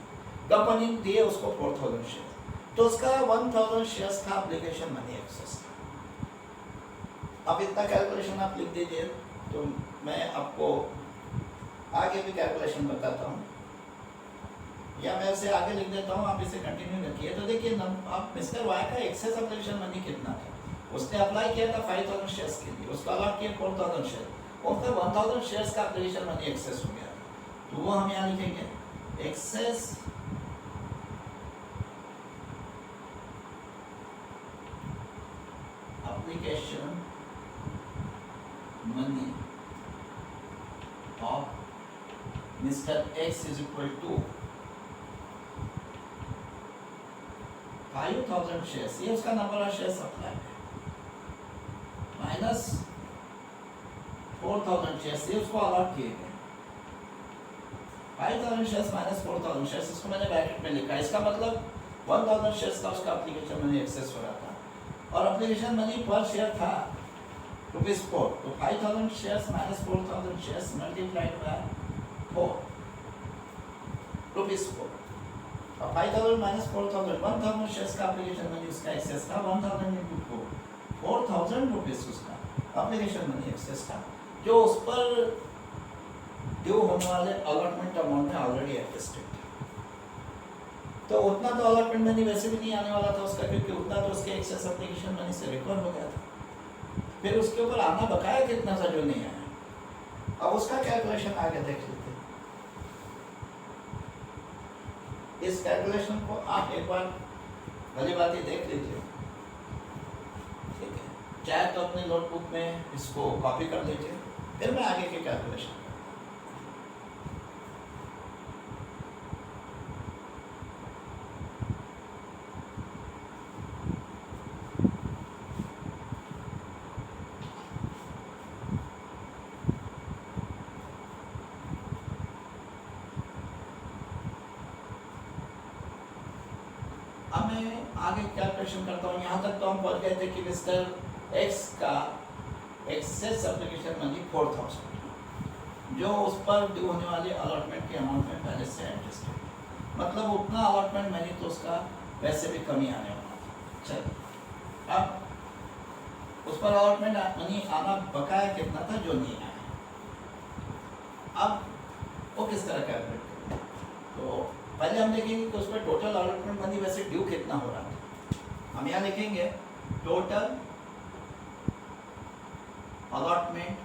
कंपनी दिए उसको 4,000 शेयर, तो उसका 1,000 शेयर्स का एप्लीकेशन मनी एक्सेस था। अब इतना कैलकुलेशन आप लिख दीजिए, तो मैं आपको आगे भी कैलकुलेशन बताता हूँ, या मैं इसे आगे लिख देता हूँ, आप इसे कंटिन्यू रखिए। तो देखिए आप मिस्टर वाई का एक्सेस एप्लीकेशन मनी कितना था, उसने अप्लाई किया था 5,000 शेयर्स के लिए, उसका अलॉट किया 4,000 शेयर, उनका 1,000 शेयर्स का एप्लीकेशन मनी एक्सेस हो गया, तो वो हम यहाँ लिखेंगे access application money of Mr. X is equal to 5,000 shares, ये उसका नंबर ऑफ शेयर सप्लाई है, माइनस 4,000 शेयर्स, ये उसको अलॉट किए गए। 5,000 शेयर्स माइनस 4,000 शेयर्स, इसको मैंने ब्रैकेट में लिखा है। इसका मतलब 1,000 शेयर्स का उसका एप्लीकेशन मनी एक्सेस हो रहा था, और एप्लीकेशन मनी पर शेयर था ₹4, तो 5,000 shares minus 4,000 shares multiplied by 4, ₹4, और 5,000 माइनस 4,000, 1,000 शेयर्स का एप्लीकेशन मनी उसका एक्सेस था, 1,000 इंटू 4, 4,000 रुपीज उसका एप्लीकेशन मनी एक्सेस था, जो उस पर ड्यू होने वाले अलॉटमेंट अमाउंट में ऑलरेडी एडजस्टेड था। तो उतना तो अलॉटमेंट मनी वैसे भी नहीं आने वाला था उसका, क्योंकि उतना तो उसके एक्सेस एप्लीकेशन मनी से रिकवर हो गया था। फिर उसके ऊपर आना बकाया कितना था जो नहीं आया। अब उसका कैलकुलेशन आगे देख लेते हैं। इस कैलकुलेशन को आप एक बार भली बात ही देख लीजिए, ठीक है? चाहे तो अपने नोटबुक में इसको कॉपी कर लीजिए, फिर मैं आगे की कैलकुलेशन। अब मैं आगे कैलकुलेशन करता हूँ। यहाँ तक तो हम पहुँच गए थे कि मिस्टर एक्स का एक्सेस एप्लीकेशन मनी 4,000, जो उस पर ड्यू होने वाली अलॉटमेंट के अमाउंट में पहले से एडजस्ट है, मतलब उतना अलॉटमेंट मनी तो उसका वैसे भी कमी आने वाला था। चलिए, अब उस पर अलॉटमेंट मनी आना बकाया कितना था जो नहीं आया। अब वो किस तरह कैलकुलेट करें, तो पहले हम देखेंगे कि उस पर टोटल अलॉटमेंट मनी वैसे ड्यू कितना हो रहा था। हम यहाँ लिखेंगे total allotment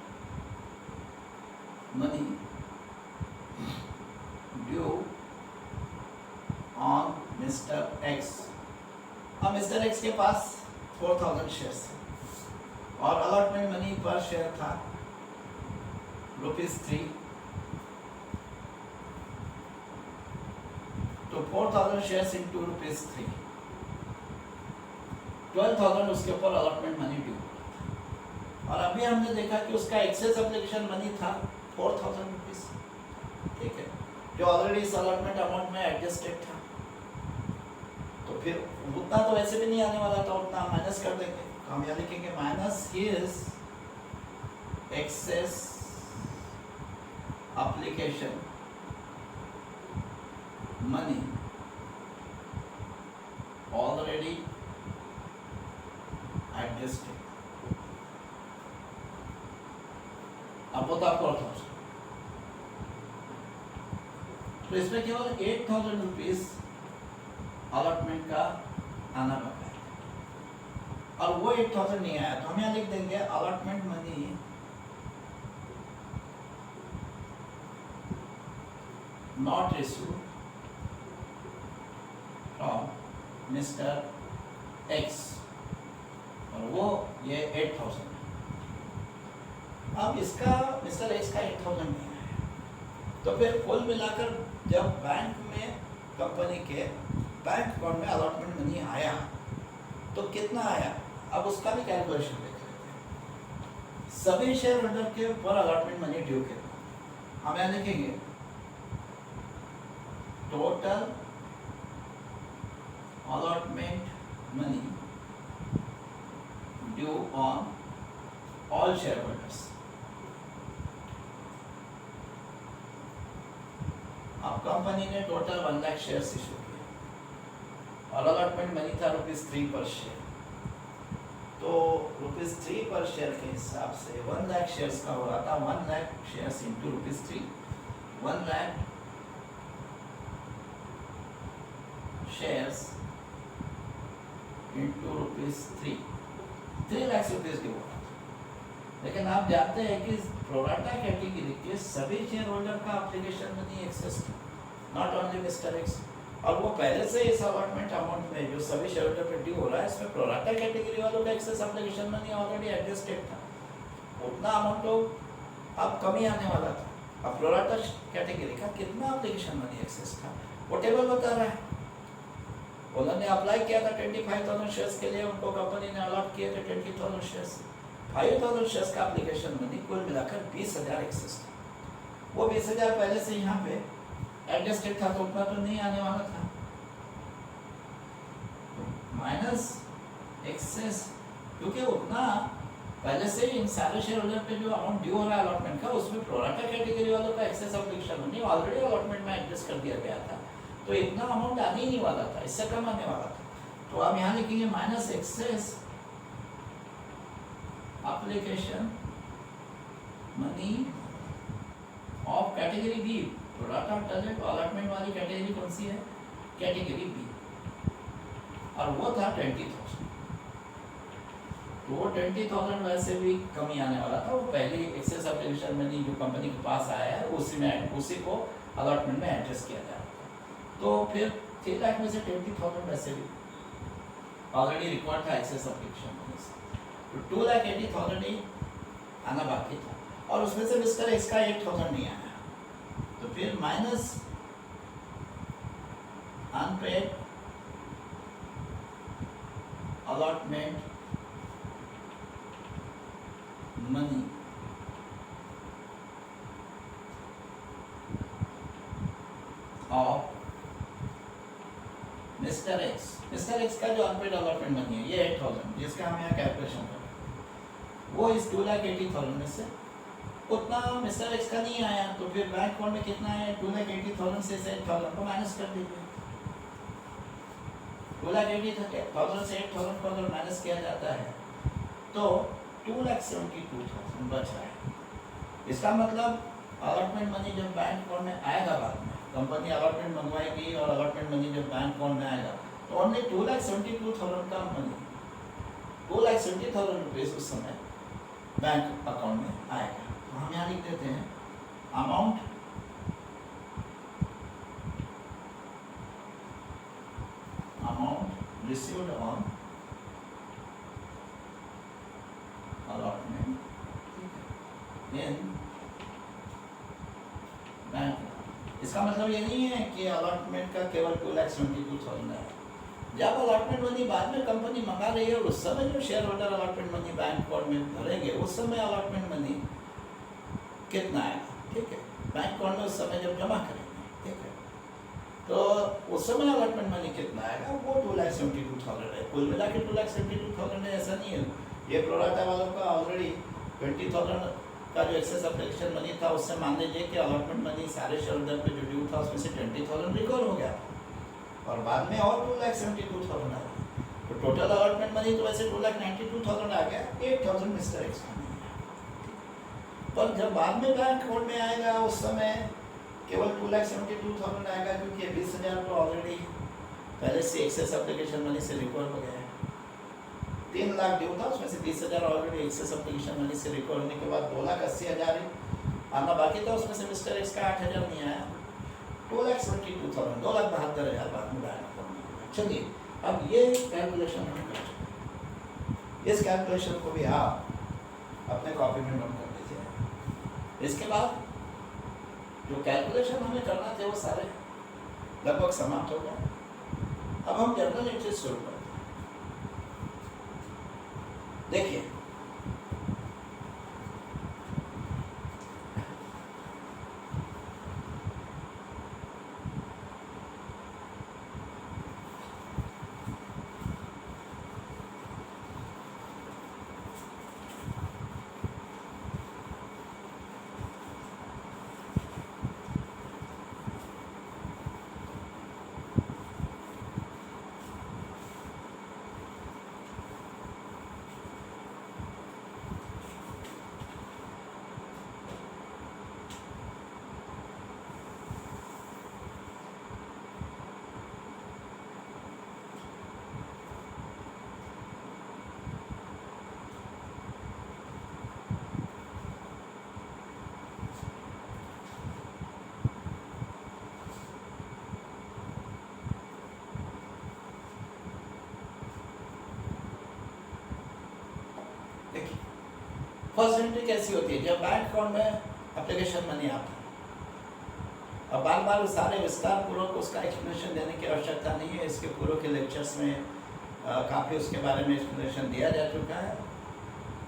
money due on mister x. अब मिस्टर एक्स के पास 4,000 शेयर्स थे और अलॉटमेंट मनी पर शेयर था ₹3। तो 4,000 शेयर्स इंटू ₹3, 12,000 उसके ऊपर अलॉटमेंट मनी ड्यू। और अभी हमने देखा कि उसका एक्सेस एप्लीकेशन मनी था 4,000 रुपीज, ठीक है, जो ऑलरेडी इस अलॉटमेंट अमाउंट में एडजस्टेड था। तो फिर उतना तो वैसे भी नहीं आने वाला था, उतना माइनस कर देंगे। तो हम यहाँ लिखेंगे minus his excess application money already adjusted। अब होता है 4,000, तो इसमें केवल 8,000 रुपीज अलॉटमेंट का आना बका है, और वो 8,000 नहीं आया। तो हम यहाँ लिख देंगे allotment money not received mister X, और वो ये 8,000। अब इसका मिस्टर एक्स का 8,000 नहीं है, तो फिर कुल मिलाकर जब बैंक में कंपनी के बैंक अकाउंट में अलॉटमेंट मनी आया तो कितना आया, अब उसका भी कैलकुलेशन देख लेते हैं। सभी शेयर होल्डर के ऊपर अलॉटमेंट मनी ड्यू कितना, हम यहाँ लिखेंगे total allotment money due on all shareholders। अब कंपनी ने टोटल 1 लाख शेयर्स इशू किए और अलॉटमेंट मनी था ₹3 पर शेयर, तो ₹3 पर शेयर के हिसाब से 1 लाख शेयर्स का हो रहा था। 1 lakh shares into ₹3, 1 lakh shares into ₹3, 3 lakh rupees के हुआ। लेकिन आप जानते हैं कि प्रोराटा कैटेगरी के सभी शेयर होल्डर का application money excess, not only mister X. और वो पहले से इस अलॉटमेंट अमाउंट में जो सभी शेयर होल्डर पे ड्यू हो रहा है, इसमें प्रोराटा कैटेगरी वालों का excess application money already adjusted था, उतना अमाउंट तो अब कम ही आने वाला था। अब प्रोराटा कैटेगरी का कितना एप्लीकेशन मनी एक्सेस था वो टेबल बता रहा है। उन्होंने अप्लाई किया था 25,000 शेयर्स के लिए, उनको कंपनी ने अलॉट किए थे 20,000 शेयर्स। 5,000 शेयर्स का एप्लीकेशन मनी कुल मिलाकर 20,000 एक्सेस था। वो 20,000 पहले से यहाँ पे एडजस्टेड था, तो उतना तो नहीं आने वाला था। माइनस एक्सेस, क्योंकि उतना पहले से इन सारे शेयर होल्डर पे जो अमाउंट ड्यू हो रहा है अलॉटमेंट का, उसमें प्रोराटा कैटेगरी वालों का excess application money already allotment में एडजस्ट कर दिया गया था, तो इतना अमाउंट आने ही नहीं वाला था, इससे कम आने वाला था। तो आप यहाँ लिखेंगे minus excess application money of category B. Prorata allotment वाली कैटेगरी कौन सी है? कैटेगरी बी, और वो था 20,000। तो वो 20,000 वैसे भी कम ही आने वाला था, वो पहले एक्सेस एप्लीकेशन मनी जो कंपनी के पास आया है उसी को अलॉटमेंट में एडजस्ट किया जाता है। तो फिर 3 लाख में से 20,000 वैसे भी ऑलरेडी रिकॉर्ड था एक्सेस एप्लीकेशन मनी से, तो 2,80,000 ही आना बाकी था, और उसमें से मिस्टर एक्स का 8,000 नहीं आया। तो फिर minus unpaid allotment money of mister X. Mister X का जो अनपेड अलॉटमेंट मनी है ये 8,000, जिसका हम यहाँ कैलकुलेशन कर रहे हैं, वो इस 2,80,000 में से उतना मिस्टर एक्स का नहीं आया, तो फिर बैंक अकाउंट में कितना है? 2,80,000 से 8,000 को माइनस कर दीजिए। 2,80,000 से 8,000 को अगर माइनस किया जाता है तो 2,72,000 बच रहा है। इसका मतलब अलॉटमेंट मनी जब बैंक अकाउंट में आएगा, बाद में कंपनी अलॉटमेंट मंगवाएगी और अलॉटमेंट मनी जब बैंक अकाउंट में आएगा तो ओनली 2,72,000 का मनी, 2,70,000 रुपीज उस समय बैंक अकाउंट में आएगा। तो हम यहाँ लिख देते हैं amount received on allotment in bank. इसका मतलब ये नहीं है कि अलॉटमेंट का केवल 2,72,000 है। जब अलॉटमेंट मनी बाद में कंपनी मंगा रही है और उस समय जो share holder allotment money bank account में भरेंगे, उस समय अलॉटमेंट मनी कितना आएगा, ठीक है, बैंक अकाउंट में उस समय जब जमा करेंगे, ठीक है, तो उस समय अलॉटमेंट मनी कितना आएगा, वो 2,72,000 है। कुल मिला के 2,72,000 है, ऐसा नहीं है। ये प्रोराटा वालों का ऑलरेडी 20,000 का जो एक्सेस एप्लीकेशन मनी था, उससे मान लीजिए कि अलॉटमेंट मनी सारे शेयर होल्डर पे जो ड्यू था उसमें से 20,000 रिकवर हो गया और बाद में और 2,72,000 आ गया। तो टोटल अलॉटमेंट मनी तो वैसे 2,92,000 आ गया, 8,000 मिस्टर एक्स का नहीं है। पर जब बाद में बैंक अकाउंट में आएगा उस समय केवल 2,72,000 आएगा, क्योंकि 20,000 तो ऑलरेडी पहले से एक्सेस एप्लीकेशन मनी से रिकवर हो गया है। 3 लाख ड्यू था, उसमें से 20,000 ऑलरेडी एक्सेस एप्लीकेशन मनी से रिकवर होने के बाद 2,80,000 आना बाकी था, उसमें से मिस्टर एक्स का 8,000 नहीं आया, 2,72,000, 2,72,000 बाद में आया। चलिए अब ये कैलकुलेशन हम कर चुके, इस कैलकुलेशन को भी आप अपने कॉपी में नोट कर लीजिए। इसके बाद जो कैलकुलेशन हमें करना थे वो सारे लगभग समाप्त हो गए। अब हम जर्नल एंट्रीज शुरू करते हैं। देखिए फर्स्ट एंट्री कैसी होती है? जब बैंक अकाउंट में एप्लीकेशन मनी आता है। अब बार बार सारे विस्तार पूर्वक उसका एक्सप्लेनेशन देने की आवश्यकता नहीं है, इसके पूर्व के लेक्चर्स में काफ़ी उसके बारे में एक्सप्लेनेशन दिया जा चुका है।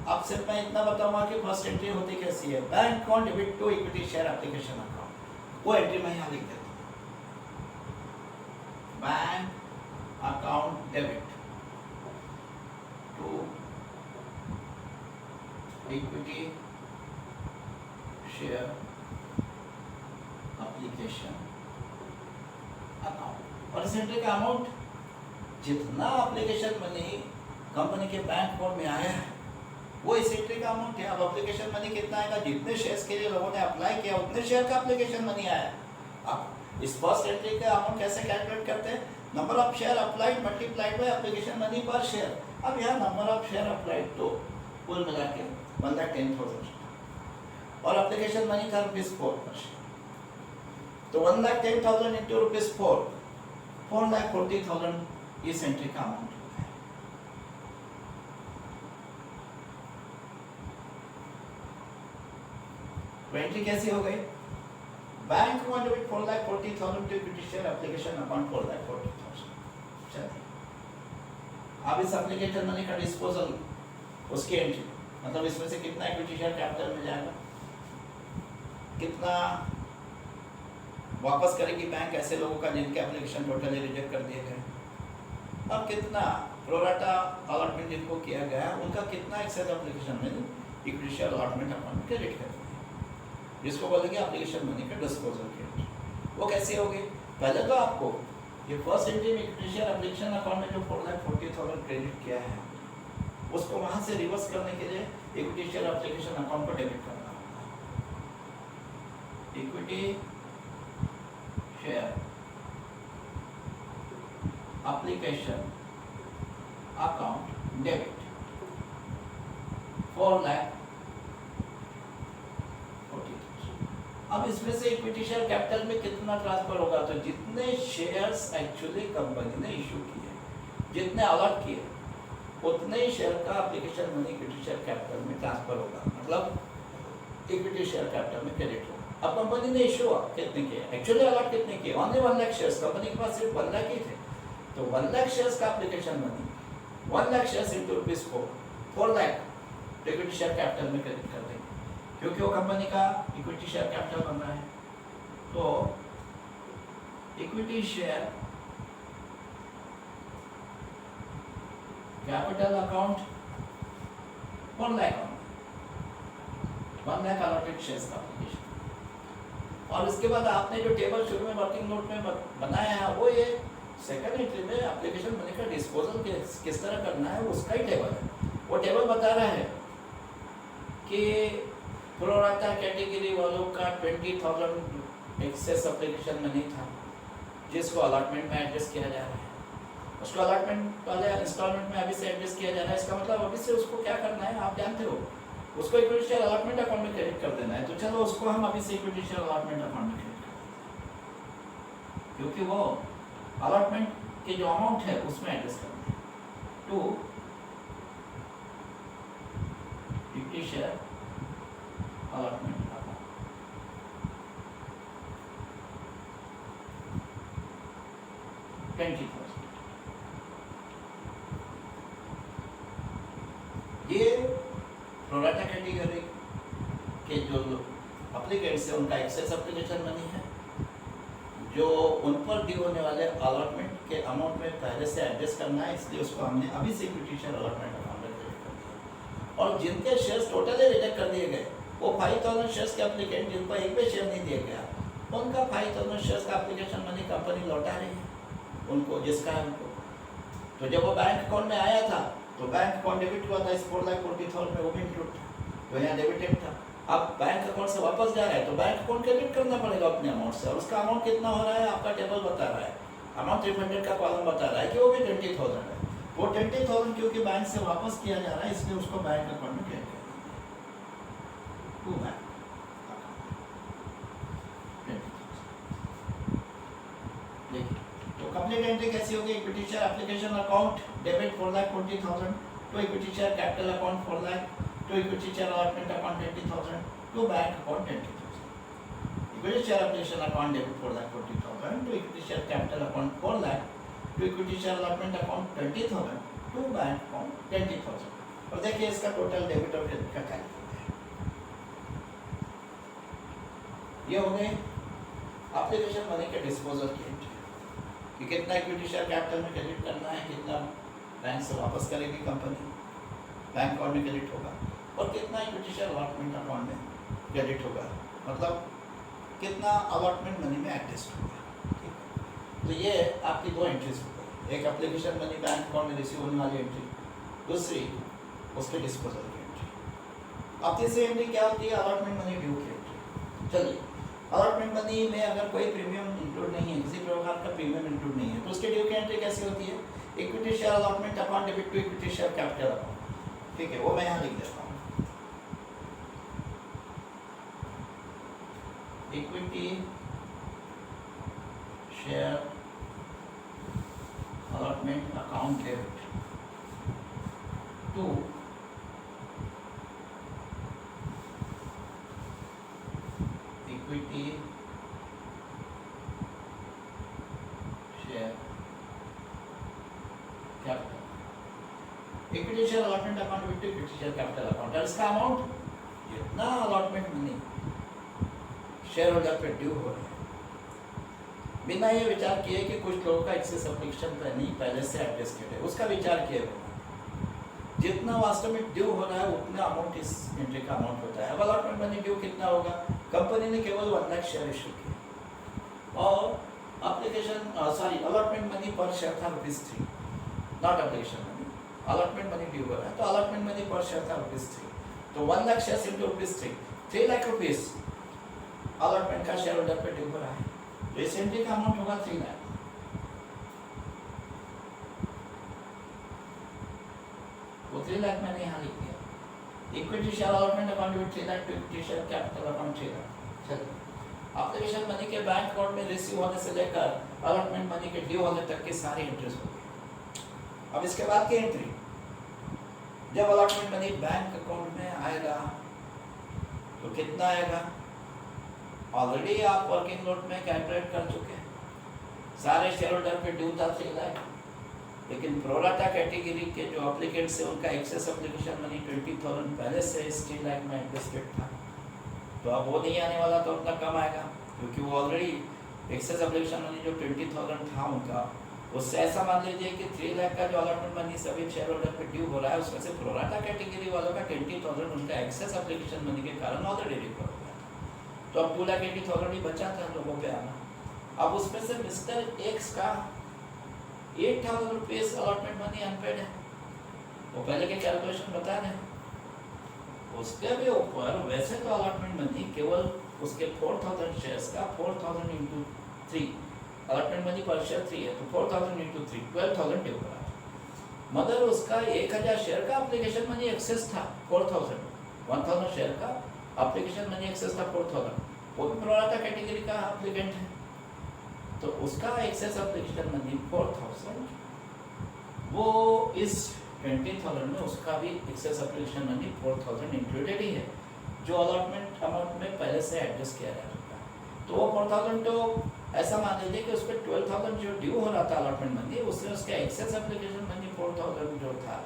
अब सिर्फ मैं इतना बताऊंगा कि फर्स्ट एंट्री होती कैसी है। Bank account debit to equity share application account, वो एंट्री मैं यहाँ लिख देता हूँ। Bank account debit to equity share application account. और इस एंट्री का अमाउंट जितना एप्लीकेशन मनी कंपनी के बैंक अकाउंट में आया है वो इस एंट्री का अमाउंट है। अब एप्लीकेशन मनी कितना आएगा? जितने शेयर्स के लिए लोगों ने अप्लाई किया उतने शेयर का एप्लीकेशन मनी आया। अब इस फर्स्ट एंट्री का अमाउंट कैसे कैलकुलेट करते हैं? Number of share applied multiplied by application money पर शेयर। अब यहाँ नंबर ऑफ शेयर अप्लाइड तो कुल मिला के 1,10,000 और एप्लीकेशन मनी था ₹4 पर शेयर, तो 1,10,000 इंटू ₹4, 4,40,000 इस एंट्री का अमाउंट होता है। तो एंट्री कैसी हो गई? Bank account debit 4,40,000 to equity share application account 4,40,000। चलिए अब इस एप्लीकेशन मनी का डिस्पोजल, उसकी एंट्री, मतलब इसमें से कितना इक्विटी शेयर कैपिटल मिल जाएगा, कितना वापस करेगी बैंक ऐसे लोगों का जिनके एप्लीकेशन टोटली रिजेक्ट कर दिए गए, और कितना प्रोराटा अलॉटमेंट जिनको किया गया उनका कितना एक्सेस एप्लीकेशन में इक्विटी शेयर अलॉटमेंट अकाउंट में क्रेडिट कर देंगे, जिसको बोलेंगे एप्लीकेशन मनी का डिस्पोजल की एंट्री। वो कैसे होगी? पहले तो आपको ये फर्स्ट एंट्री में इक्विटी शेयर एप्लीकेशन अकाउंट में जो 4,40,000 क्रेडिट किया है उसको वहां से रिवर्स करने के लिए इक्विटी शेयर एप्लीकेशन अकाउंट को डेबिट करना होगा। Equity share application account debit 4,40,000। अब इसमें से इक्विटी शेयर कैपिटल में कितना ट्रांसफर होगा? तो जितने शेयर्स एक्चुअली कंपनी ने इशू किए, जितने अलॉट किए, उतने ही शेयर का application money equity share capital में ट्रांसफर होगा, मतलब इक्विटी शेयर कैपिटल में क्रेडिट होगा। अब कंपनी ने इशू कितने किए, एक्चुअली अलॉट कितने किए? ओनली 1 लाख शेयर्स, कंपनी के पास सिर्फ 1 लाख ही थे, तो 1 लाख शेयर्स का application money 1 lakh shares into ₹4, 4 lakh equity share capital में क्रेडिट कर देंगे, क्योंकि वो कंपनी का इक्विटी शेयर कैपिटल बन रहा है। तो equity share capital account 1 lakh allotted shares का एप्लीकेशन। और इसके बाद आपने जो टेबल शुरू में वर्किंग नोट में बनाया है वो ये सेकंड एंट्री में एप्लीकेशन मनी का डिस्पोजल किस तरह करना है उसका ही टेबल है। वो टेबल बता रहा है कि प्रोराटा कैटेगरी वालों का 20,000 एक्सेस एप्लीकेशन मनी था जिसको अलॉटमेंट में एडजस्ट किया जा रहा है, उसको अलॉटमेंट वाले इंस्टॉलमेंट में अभी से एडजस्ट किया जा रहा है। इसका मतलब अभी से उसको क्या करना है आप जानते हो, उसको इक्विटी शेयर अलॉटमेंट अकाउंट में क्रेडिट कर देना है। तो चलो उसको हम अभी से इक्विटी शेयर अलॉटमेंट अकाउंट में क्रेडिट कर देते हैं, क्योंकि वो अलॉटमेंट के जो अमाउंट है उसमें एडजस्ट करना है to equity share allotment account. ये प्रोराटा कैटेगरी के जो एप्लीकेंट्स हैं उनका एक्सेस एप्लीकेशन मनी है जो उन पर ड्यू होने वाले अलॉटमेंट के अमाउंट में पहले से एडजस्ट करना है, इसलिए उसको हमने अभी से इक्विटी शेयर अलॉटमेंट अकाउंट में क्रेडिट कर दिया। और जिनके शेयर्स टोटली रिजेक्ट कर दिए गए वो 5,000 शेयर्स के एप्लीकेंट जिनको एक भी शेयर नहीं दिया गया उनका 5,000 शेयर्स का एप्लीकेशन मनी कंपनी लौटा रही है उनको, जिसका है उनको। तो जब वो बैंक अकाउंट में आया था तो बैंक अकाउंट डेबिट हुआ था इस 4,40,000 में, वो भी इंक्लूड था, तो यहाँ डेबिटेड था। अब बैंक अकाउंट से वापस जा रहा है तो बैंक अकाउंट क्रेडिट करना पड़ेगा अपने अमाउंट से, और उसका अमाउंट कितना हो रहा है आपका टेबल बता रहा है, अमाउंट रिफंडेड का कॉलम बता रहा है कि वो भी 20,000 है। वो 20,000 क्योंकि बैंक से वापस किया जा रहा है इसलिए उसको बैंक अकाउंट में क्रेडिट कर देंगे। तो कंप्लीट एंट्री कैसी होगी? Equity share application account debit 4,40,000 तो equity share capital account 4 lakh to equity share allotment account 20,000 to bank account 20,000. Equity share application account debit 4 lakh 40,000 to equity share capital account 4 lakh to equity share allotment account 20,000 to bank account 20,000. और देखिए इसका total debit और credit का calculate ये हो गए application money के disposal की एंट्री कि कितना इक्विटी शेयर कैपिटल में क्रेडिट करना है, कितना बैंक से वापस करेगी कंपनी, बैंक अकाउंट में क्रेडिट होगा, और कितना इक्विटी शेयर अलॉटमेंट अकाउंट में क्रेडिट होगा, मतलब कितना अलॉटमेंट मनी में एडजस्ट होगा। तो ये आपकी दो एंट्रीज हो गई, एक एप्लीकेशन मनी बैंक अकाउंट में रिसीव होने वाली एंट्री, दूसरी उसके डिस्पोजल की एंट्री। अब तीसरी एंट्री क्या होती है, अलॉटमेंट मनी ड्यू की एंट्री। चलिए अलॉटमेंट मनी में अगर कोई प्रीमियम इंक्लूड नहीं है, किसी प्रकार का प्रीमियम इंक्लूड नहीं है, तो उसके ड्यू की एंट्री कैसी होती है, equity share allotment account debit to equity share capital account. ठीक है, वो मैं यहाँ लिख देता हूँ, equity share allotment account debit to equity share capital, equity share allotment account with equity share capital account. और इसका अमाउंट जितना अलॉटमेंट मनी शेयर होल्डर पे ड्यू हो रहा है, बिना ये विचार किए कि कुछ लोगों का एक्सेस एप्लीकेशन पहले से एडजस्टेड है, उसका विचार किए बिना जितना वास्तव में ड्यू हो रहा है उतना अमाउंट इस एंट्री का अमाउंट होता है। अब अलॉटमेंट मनी ड्यू कितना होगा, कंपनी ने केवल 1 लाख शेयर इशू किए और एप्लीकेशन अलॉटमेंट मनी पर शेयर था ₹3, not application money, allotment money due हो रहा है, तो अलॉटमेंट मनी पर शेयर था ₹3, तो 1 lakh share into ₹3, 3 lakh rupees allotment का शेयर होल्डर पे ड्यू हो रहा है, तो इस एंट्री का अमाउंट होगा 3 लाख। वो 3 लाख मैंने यहाँ लिख दिया, इक्विटी शेयर अलॉटमेंट अकाउंट में 3 lakh to equity share capital account 3 lakh. चलिए एप्लीकेशन मनी के बैंक अकाउंट में रिसीव होने से लेकर अलॉटमेंट मनी के ड्यू होने तक की सारी एंट्रीज हो गई। अब इसके बाद की एंट्री, जब अलॉटमेंट मनी बैंक अकाउंट में आएगा तो कितना आएगा, ऑलरेडी आप वर्किंग नोट में कैलकुलेट कर चुके हैं, सारे शेयर होल्डर पे ड्यू था 3 लाख, लेकिन प्रोराटा कैटेगरी के जो एप्लीकेंट से उनका एक्सेस एप्लीकेशन मनी 20,000 पहले से इस 3 लाख में एडजस्टेड था, तो अब वो नहीं आने वाला, तो उतना कम आएगा, क्योंकि वो ऑलरेडी एक्सेस एप्लीकेशन मनी जो 20,000 था उनका, उससे ऐसा मान लीजिए कि 3 लाख का जो अलॉटमेंट मनी सभी शेयर होल्डर पे ड्यू हो रहा है, उसमें से प्रोराटा कैटेगरी वालों का 20,000 उनका एक्सेस एप्लीकेशन मनी के कारण ऑलरेडी रिकवर हो गया था, तो अब 2,80,000 ही बचा था लोगों पे आना। अब उसमें से मिस्टर एक्स का 8,000 रुपीज अलॉटमेंट मनी अनपेड है, वो पहले के कैलकुलेशन बता रहे हैं, उसके भी ऊपर वैसे तो अलॉटमेंट मनी केवल उसके 4,000 शेयर्स का 4,000 इंटू 3, अलॉटमेंट मनी पर शेयर 3 है, तो 4,000 इंटू 3 12,000 ड्यू हो रहा है, मगर उसका 1,000 शेयर का एप्लीकेशन मनी एक्सेस था 4,000, 1,000 शेयर का एप्लीकेशन मनी एक्सेस था 4,000, वो भी प्रोराटा कैटेगरी का एप्लीकेंट है, तो उसका एक्सेस एप्लीकेशन मनी 4,000, वो इस 20,000 में उसका भी एक्सेस एप्लीकेशन मनी 4,000 इंक्लूडेड ही है, जो अलॉटमेंट अमाउंट में पहले से एडजस्ट किया जा चुका है, तो वो 4,000 तो ऐसा मान लीजिए कि उस पर 12,000 जो ड्यू हो रहा था अलॉटमेंट मनी, उससे उसका एक्सेस एप्लीकेशन मनी 4,000 जो था,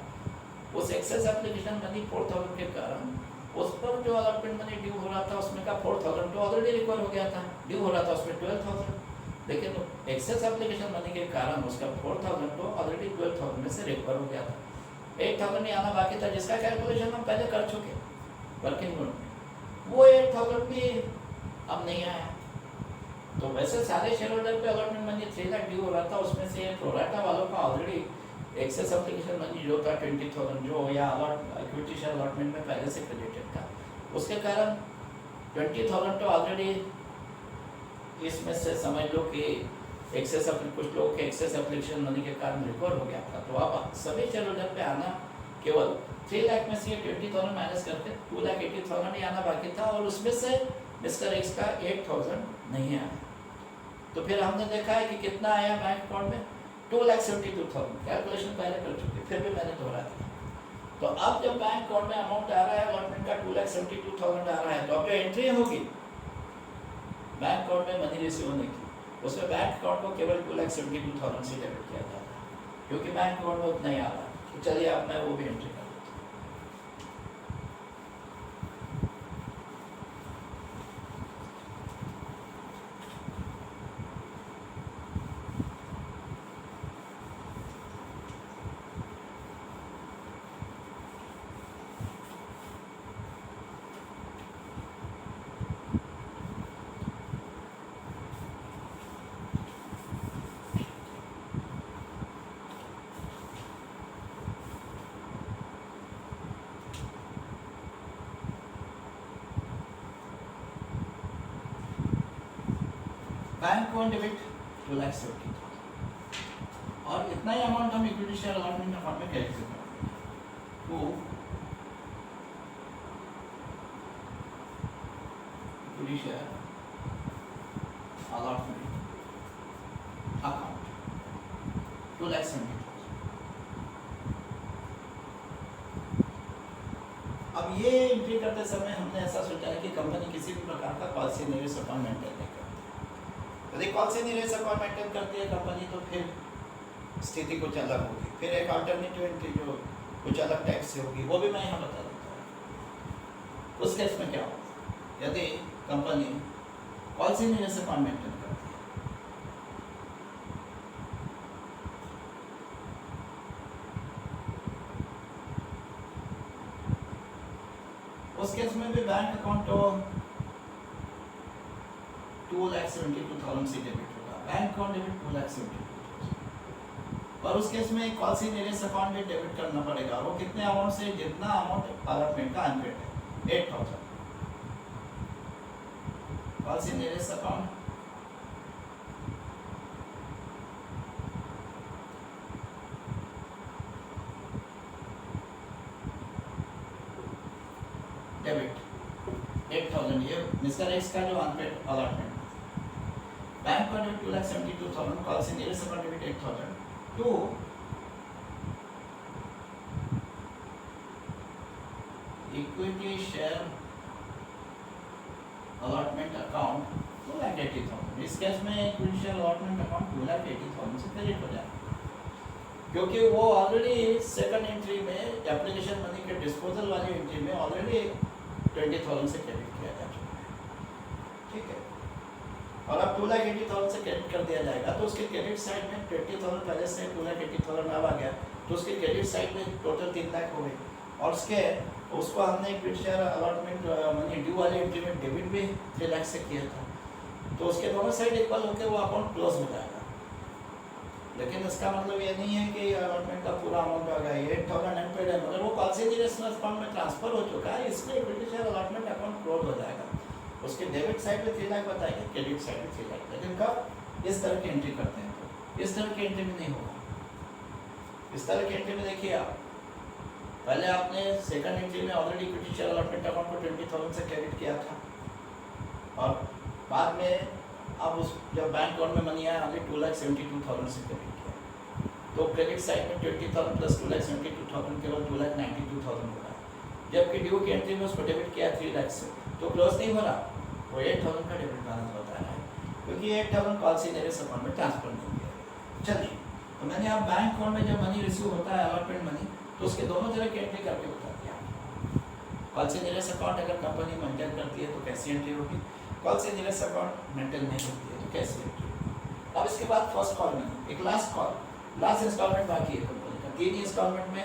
उस एक्सेस एप्लीकेशन मनी 4,000 के कारण उस पर जो अलॉटमेंट मनी ड्यू हो रहा था उसमें का 4,000 तो ऑलरेडी रिकवर हो गया था, ड्यू हो रहा था उसमें 12,000, लेकिन एक्सेस एप्लीकेशन मनी के कारण उसका 4,000 तो ऑलरेडी 12,000 में से रिकवर हो गया था, 8,000 ही आना बाकी था, जिसका कैलकुलेशन हम पहले कर चुके वर्किंग नोट में, वो 8,000 भी अब नहीं आया, तो वैसे सारे शेयर होल्डर पे अलॉटमेंट मनी 3 लाख ड्यू हो रहा था, उसमें से प्रोराटा वालों का ऑलरेडी एक्सेस एप्लीकेशन मनी जो था 20,000 जो या इक्विटी शेयर अलॉटमेंट में पहले से क्रेडिटेड था, उसके कारण 20,000 तो ऑलरेडी इसमें से समझ लो कि एक्सेस कुछ लोगों के एक्सेस एप्लीकेशन मनी के कारण रिकवर हो गया था, तो अब सभी शेयर होल्डर पे आना केवल 3 लाख में से 20,000 माइनस करके 2,80,000 ही आना बाकी था, और उसमें से मिस्टर एक्स का 8,000 नहीं आया, तो फिर हमने देखा है कि कितना आया बैंक अकाउंट में 2,72,000, कैलकुलेशन पहले कर चुके, फिर भी मैंने दोहरा दिया, तो अब जब बैंक अकाउंट में अमाउंट आ रहा है अलॉटमेंट का 2,72,000 आ रहा है, तो अब जो एंट्री होगी बैंक अकाउंट में मनी रिसीव होने की, उसमें बैंक अकाउंट को केवल 2,72,000 से डेबिट किया जाता है, क्योंकि बैंक अकाउंट में उतना ही आ रहा है। तो चलिए अब मैं वो भी एंट्री कर देता हूँ। बैंक अकाउंट डेबिट 2,70,000 और इतना ही अमाउंट हम इक्विटी शेयर अलॉटमेंट अकाउंट में क्रेडिट करते हैं। तो इक्विटी शेयर अलॉटमेंट अकाउंट 2,70,000। अब ये एंट्री करते समय हमने ऐसा सोचा है कि कंपनी किसी भी प्रकार का पॉलिसी निवेश अकाउंट मेंटेन नहीं करती। यदि पॉलिसी निवेश अकाउंट मेंटेन करती है कंपनी तो फिर स्थिति कुछ अलग होगी, फिर एक अल्टरनेटिव एंट्री जो कुछ अलग टाइप से होगी, वो भी मैं यहाँ बता देता हूँ। उस केस में क्या होगा, यदि कंपनी पॉलिसी निवेश अकाउंट मेंटेन करती है, उस केस में भी बैंक अकाउंट तो 2,72,000 से डेबिट होगा, बैंक अकाउंट डेबिट 2,72,000। और उस केस में पॉलिसी निवेश अकाउंट में डेबिट करना पड़ेगा, वो कितने अमाउंट से, जितना अमाउंट अलॉटमेंट का अनपेड है 8,000। पॉलिसी निवेश अकाउंट डेबिट 8,000, ये मिस्टर एक्स का जो unpaid allotment, bank account debit 2,72,000, policy निवेश account debit 8,000 to equity share allotment account 2,80,000। इस केस में इक्विटी शेयर अलॉटमेंट अकाउंट 2,80,000 से क्रेडिट हो जाएगा, क्योंकि वो ऑलरेडी सेकंड एंट्री में एप्लीकेशन मनी के डिस्पोजल वाली एंट्री में ऑलरेडी 20,000 से क्रेडिट किया जा चुका है। ठीक है, और अब 2,80,000 से क्रेडिट कर दिया जाएगा, तो उसके क्रेडिट साइड में 20,000 पहले से 2,80,000 अब आ गया, तो उसके क्रेडिट साइड में टोटल 3 लाख हो गई, और उसको हमने equity share allotment money due वाली एंट्री में डेबिट भी 3 लाख से किया था, तो उसके दोनों साइड इक्वल होकर वो अकाउंट क्लोज हो जाएगा। लेकिन इसका मतलब ये नहीं है कि अलॉटमेंट का पूरा अमाउंट आ गया, 8,000 अनपेड है, मगर वो पॉलिसी निवेश अकाउंट में ट्रांसफर हो चुका है, इसलिए equity share allotment account close हो जाएगा। उसके डेबिट साइड में 3 लाख बताएंगे, क्रेडिट साइड में 3 लाख, लेकिन कब इस तरह की एंट्री करते हैं, तो इस तरह की एंट्री में नहीं होगा। इस तरह की एंट्री में देखिए आप, पहले आपने सेकंड एंट्री में already equity share allotment account को 20,000 से क्रेडिट किया था, और बाद में अब उस जब बैंक अकाउंट में मनी आया हमने 2,72,000 से क्रेडिट किया, तो क्रेडिट साइड में 20,000 प्लस 2,72,000 केवल 2,92,000 हो रहा है, जबकि ड्यू की एंट्री में उसको डेबिट किया 3 लाख से, तो क्लोज नहीं हो रहा, वो 8,000 का डेबिट बैलेंस बता रहा है, क्योंकि 8,000 पॉलिसी निवेश अकाउंट में ट्रांसफर नहीं किया। चलिए, तो मैंने अब बैंक अकाउंट में जब मनी रिसीव होता है अलॉटमेंट मनी, तो उसके दोनों तरह की एंट्री करके बता दिया। पॉलिसी निवेश अकाउंट अगर कंपनी मेंटेन करती है तो कैसी एंट्री होगी, पॉलिसी निवेश अकाउंट मेंटेन नहीं करती है तो कैसी एंट्री। अब इसके बाद फर्स्ट कॉल में एक लास्ट लास्ट इंस्टॉलमेंट बाकी है कंपनी का, 3 इंस्टॉलमेंट में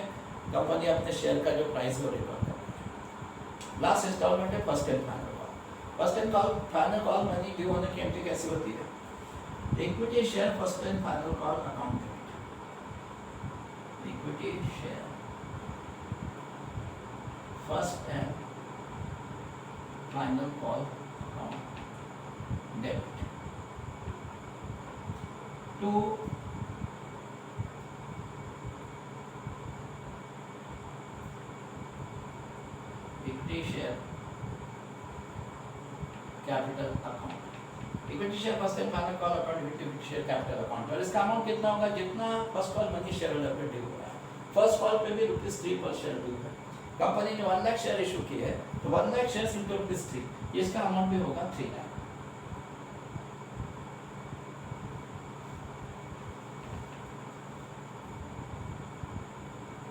कंपनी अपने शेयर का जो प्राइस है वो रिकॉर्ड कर रही है। लास्ट इंस्टॉलमेंट है first and final call. First and final call money due होने की एंट्री कैसी होती है, equity share first and final call account debit, equity share first and final call account debit to equity share capital account, equity share first and final call account equity share capital account, और इसका amount कितना होगा, जितना first call money share holder पे due हो रहा है। First call पे भी ₹3 पर शेयर ड्यू है। कंपनी ने 1 लाख शेयर इशू किए है, तो 1 लाख शेयर इंटू ₹3, इसका अमाउंट भी होगा 3 लाख।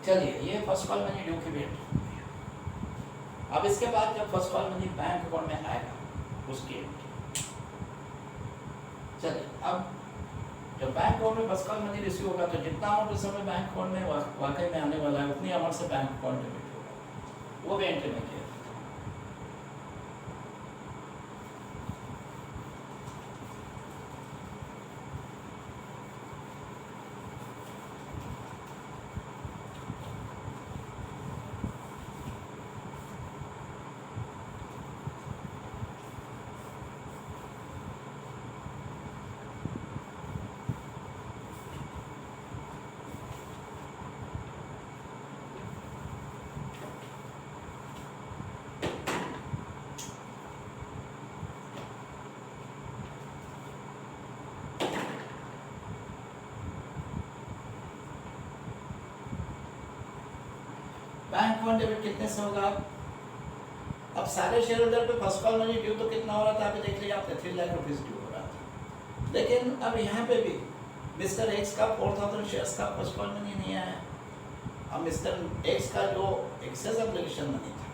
चलिए, ये फर्स्ट कॉल मनी ड्यू की डेट। अब इसके बाद जब first call money bank account में आएगा उसकी चलिए, अब जब बैंक अकाउंट में फर्स्ट कॉल मनी रिसीव होगा तो जितना अमाउंट उस समय बैंक अकाउंट में वाकई में आने वाला है उतनी अमाउंट से बैंक अकाउंट डेबिट होगा, वो भी एंट्री में किया। बैंक अकाउंट डेबिट कितने से होगा? अब सारे शेयर होल्डर पे फर्स्ट कॉल मनी ड्यू तो कितना हो रहा था, अभी देख लीजिए आपने 3 लाख रुपीस ड्यू हो रहा था। लेकिन अब यहाँ पे भी मिस्टर एक्स का 4000 शेयर्स का फर्स्ट कॉल मनी नहीं आया। अब मिस्टर एक्स का जो एक्सेस एप्लीकेशन मनी था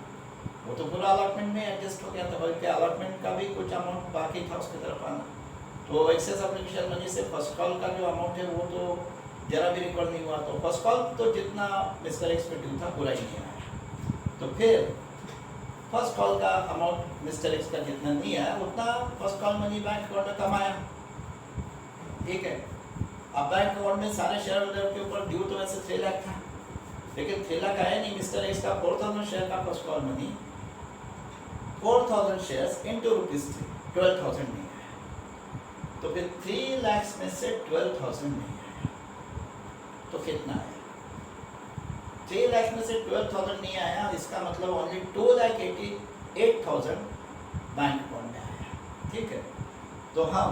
वो तो पूरा अलॉटमेंट में एडजस्ट हो गया था, बल्कि अलॉटमेंट का भी कुछ अमाउंट बाकी था उसकी तरफ आना। तो एक्सेस एप्लीकेशन मनी से फर्स्ट कॉल का जो अमाउंट है वो तो जरा भी रिकॉर्ड नहीं हुआ। तो फर्स्ट कॉल तो जितना मिस्टर एक्स पे ड्यू था पूरा ही नहीं आया। तो फिर फर्स्ट कॉल का अमाउंट मिस्टर एक्स का जितना नहीं आया उतना first call money bank account में कम आया। ठीक है, अब बैंक अकाउंट में सारे शेयर होल्डर के ऊपर ड्यू तो वैसे 3 लाख था, लेकिन 3 लाख आया नहीं। मिस्टर एक्स का 4000 शेयर का first call money 4000 shares into ₹3 12,000 नहीं आया। तो फिर 3 लाख में से 12,000 नहीं आया तो कितना आया? 3 लाख में से 12,000 नहीं आया, इसका मतलब ओनली 2,88,000 बैंक अकाउंट में आया। ठीक है, तो हम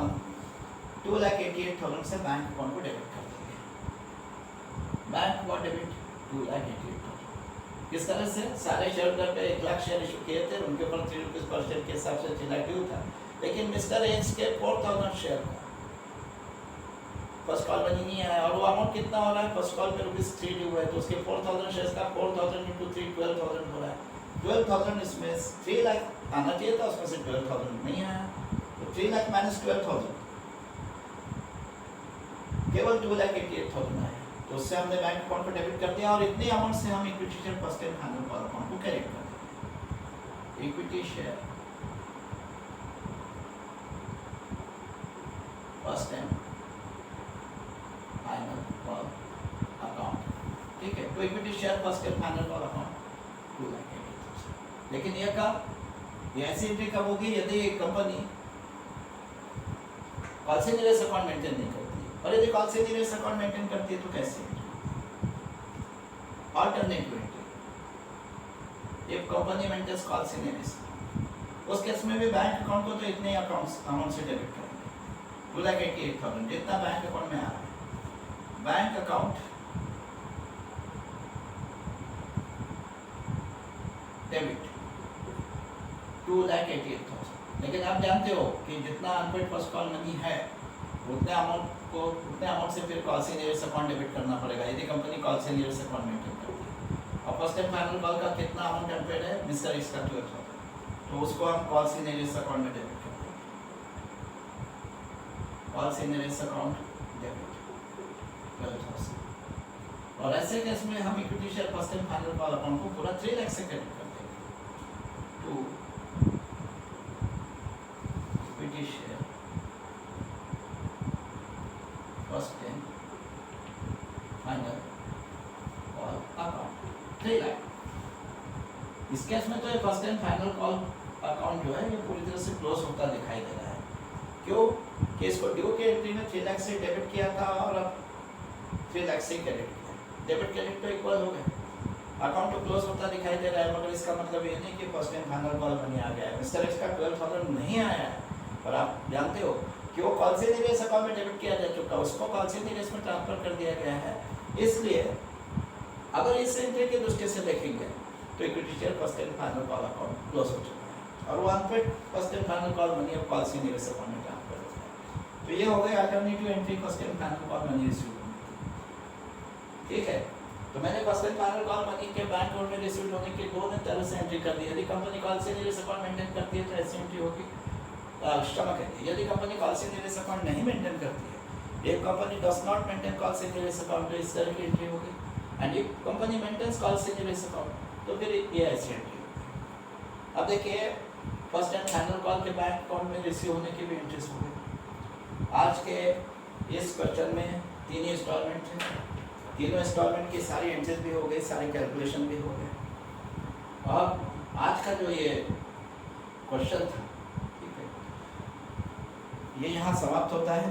2,88,000 से बैंक अकाउंट को डेबिट कर देंगे। Bank account debit 2,88,000। किस तरह से? सारे शेयर होल्डर पे 1 लाख शेयर इशू किए थे, उनके ऊपर ₹3 पर शेयर के हिसाब से 3 लाख ड्यू था। लेकिन मिस्टर एक्स के 4,000 शेयर का फर्स्ट कॉल मनी नहीं आया, और वो अमाउंट कितना हो रहा है? फर्स्ट कॉल पे ₹3 ड्यू है, तो उसके 4,000 शेयर्स का 4,000 इंटू 3 12,000 हो रहा है। 12,000 इसमें 3 लाख आना चाहिए था, उसमें से 12,000 नहीं आया। तो 3 लाख माइनस 12,000 केवल 2,88,000 आया। तो उससे हमने बैंक अकाउंट को डेबिट कर दिया, और इतने अमाउंट से हम equity share first and final call account को कैरेक्ट कर देंगे। Equity share first and final call account. ठीक है, तो equity share first and final call account 2,88,000। लेकिन ये कब, ये ऐसी एंट्री कब होगी? यदि एक कंपनी कॉल्सिनियस अकाउंट मेंटेन नहीं करती, और यदि कॉल्सिनियस अकाउंट मेंटेन करती है तो कैसे? Alternative entry. एक कंपनी मेंटेन्स कॉल्सिनियस, उस केस में भी बैंक अकाउंट को तो इतने अमाउंट से डेबिट करेंगे, 2,88,000 जितना बैंक अकाउंट में आ रहा है। Bank account debit 2,88,000। लेकिन आप जानते हो कि जितना अनपेड फर्स्ट कॉल मनी है उतने अमाउंट से फिर कॉल्सिनियस अकाउंट डेबिट करना पड़ेगा, यदि कंपनी कॉल्सिनियस अकाउंट मेंटेन करती है। और फर्स्ट एंड फाइनल कॉल का कितना अमाउंट अनपेड है? मिस्टर एक्स का 12,000, तो उसको हम कॉल्सिनियस अकाउंट में डेबिट कर देंगे। Calls in arrears account debit 12,000। और ऐसे केस में हम equity share first and final call account को पूरा 3 लाख से क्रेडिट कर देंगे। To equity share first and final call account 3 lakh. इस केस में तो ये first and final call account जो है ये पूरी तरह से क्लोज होता दिखाई दे रहा है। क्यों? कि इसको ड्यू के एंट्री में 3 लाख से डेबिट किया था, और अब 3 लाख से क्रेडिट किया। डेबिट क्रेडिट तो इक्वल हो गए, अकाउंट तो क्लोज होता दिखाई दे रहा है। मगर इसका मतलब ये नहीं कि first and final call money आ गया है। मिस्टर एक्स का 12,000 नहीं आया है, और आप जानते हो कि वो कॉल्सिनियस अकाउंट में डेबिट किया जा चुका है, उसको कॉल्सिनियस में ट्रांसफर कर दिया गया है। इसलिए अगर इस एंट्री की दृष्टि से देखेंगे तो equity share first and final call account close हो चुका है और वन पे first and final call money of call सीनियर अकाउंट में ट्रांसफर हो गया। तो ये हो गई alternative entry first and final call money receive. ठीक है, तो मैंने first and final call money के बैंक अकाउंट में रिसीव होने की दो तरह से एंट्री कर दी। यदि कंपनी कॉल सीनियर अकाउंट मेंटेन करती है तो ऐसी एंट्री होगी। क्षमा करिए, यदि कंपनी कॉल सीनियर अकाउंट नहीं मेंटेन करती है, एक company does not maintain calls सीनियर अकाउंट, तो इस तरह की एंट्री होगी। And if company maintains calls सीनियर अकाउंट तो फिर ये ऐसी एंट्री होगी। अब देखिए फर्स्ट एंड फाइनल कॉल के बैंक अकाउंट में रिसीव होने की भी एंट्रीज हो गई। आज के इस क्वेश्चन में 3 इंस्टॉलमेंट है, तीनों इंस्टॉलमेंट की सारी एंट्रीज भी हो गई, सारे कैलकुलेशन भी हो गए। और आज का जो ये क्वेश्चन था, ठीक है, ये यहाँ समाप्त होता है।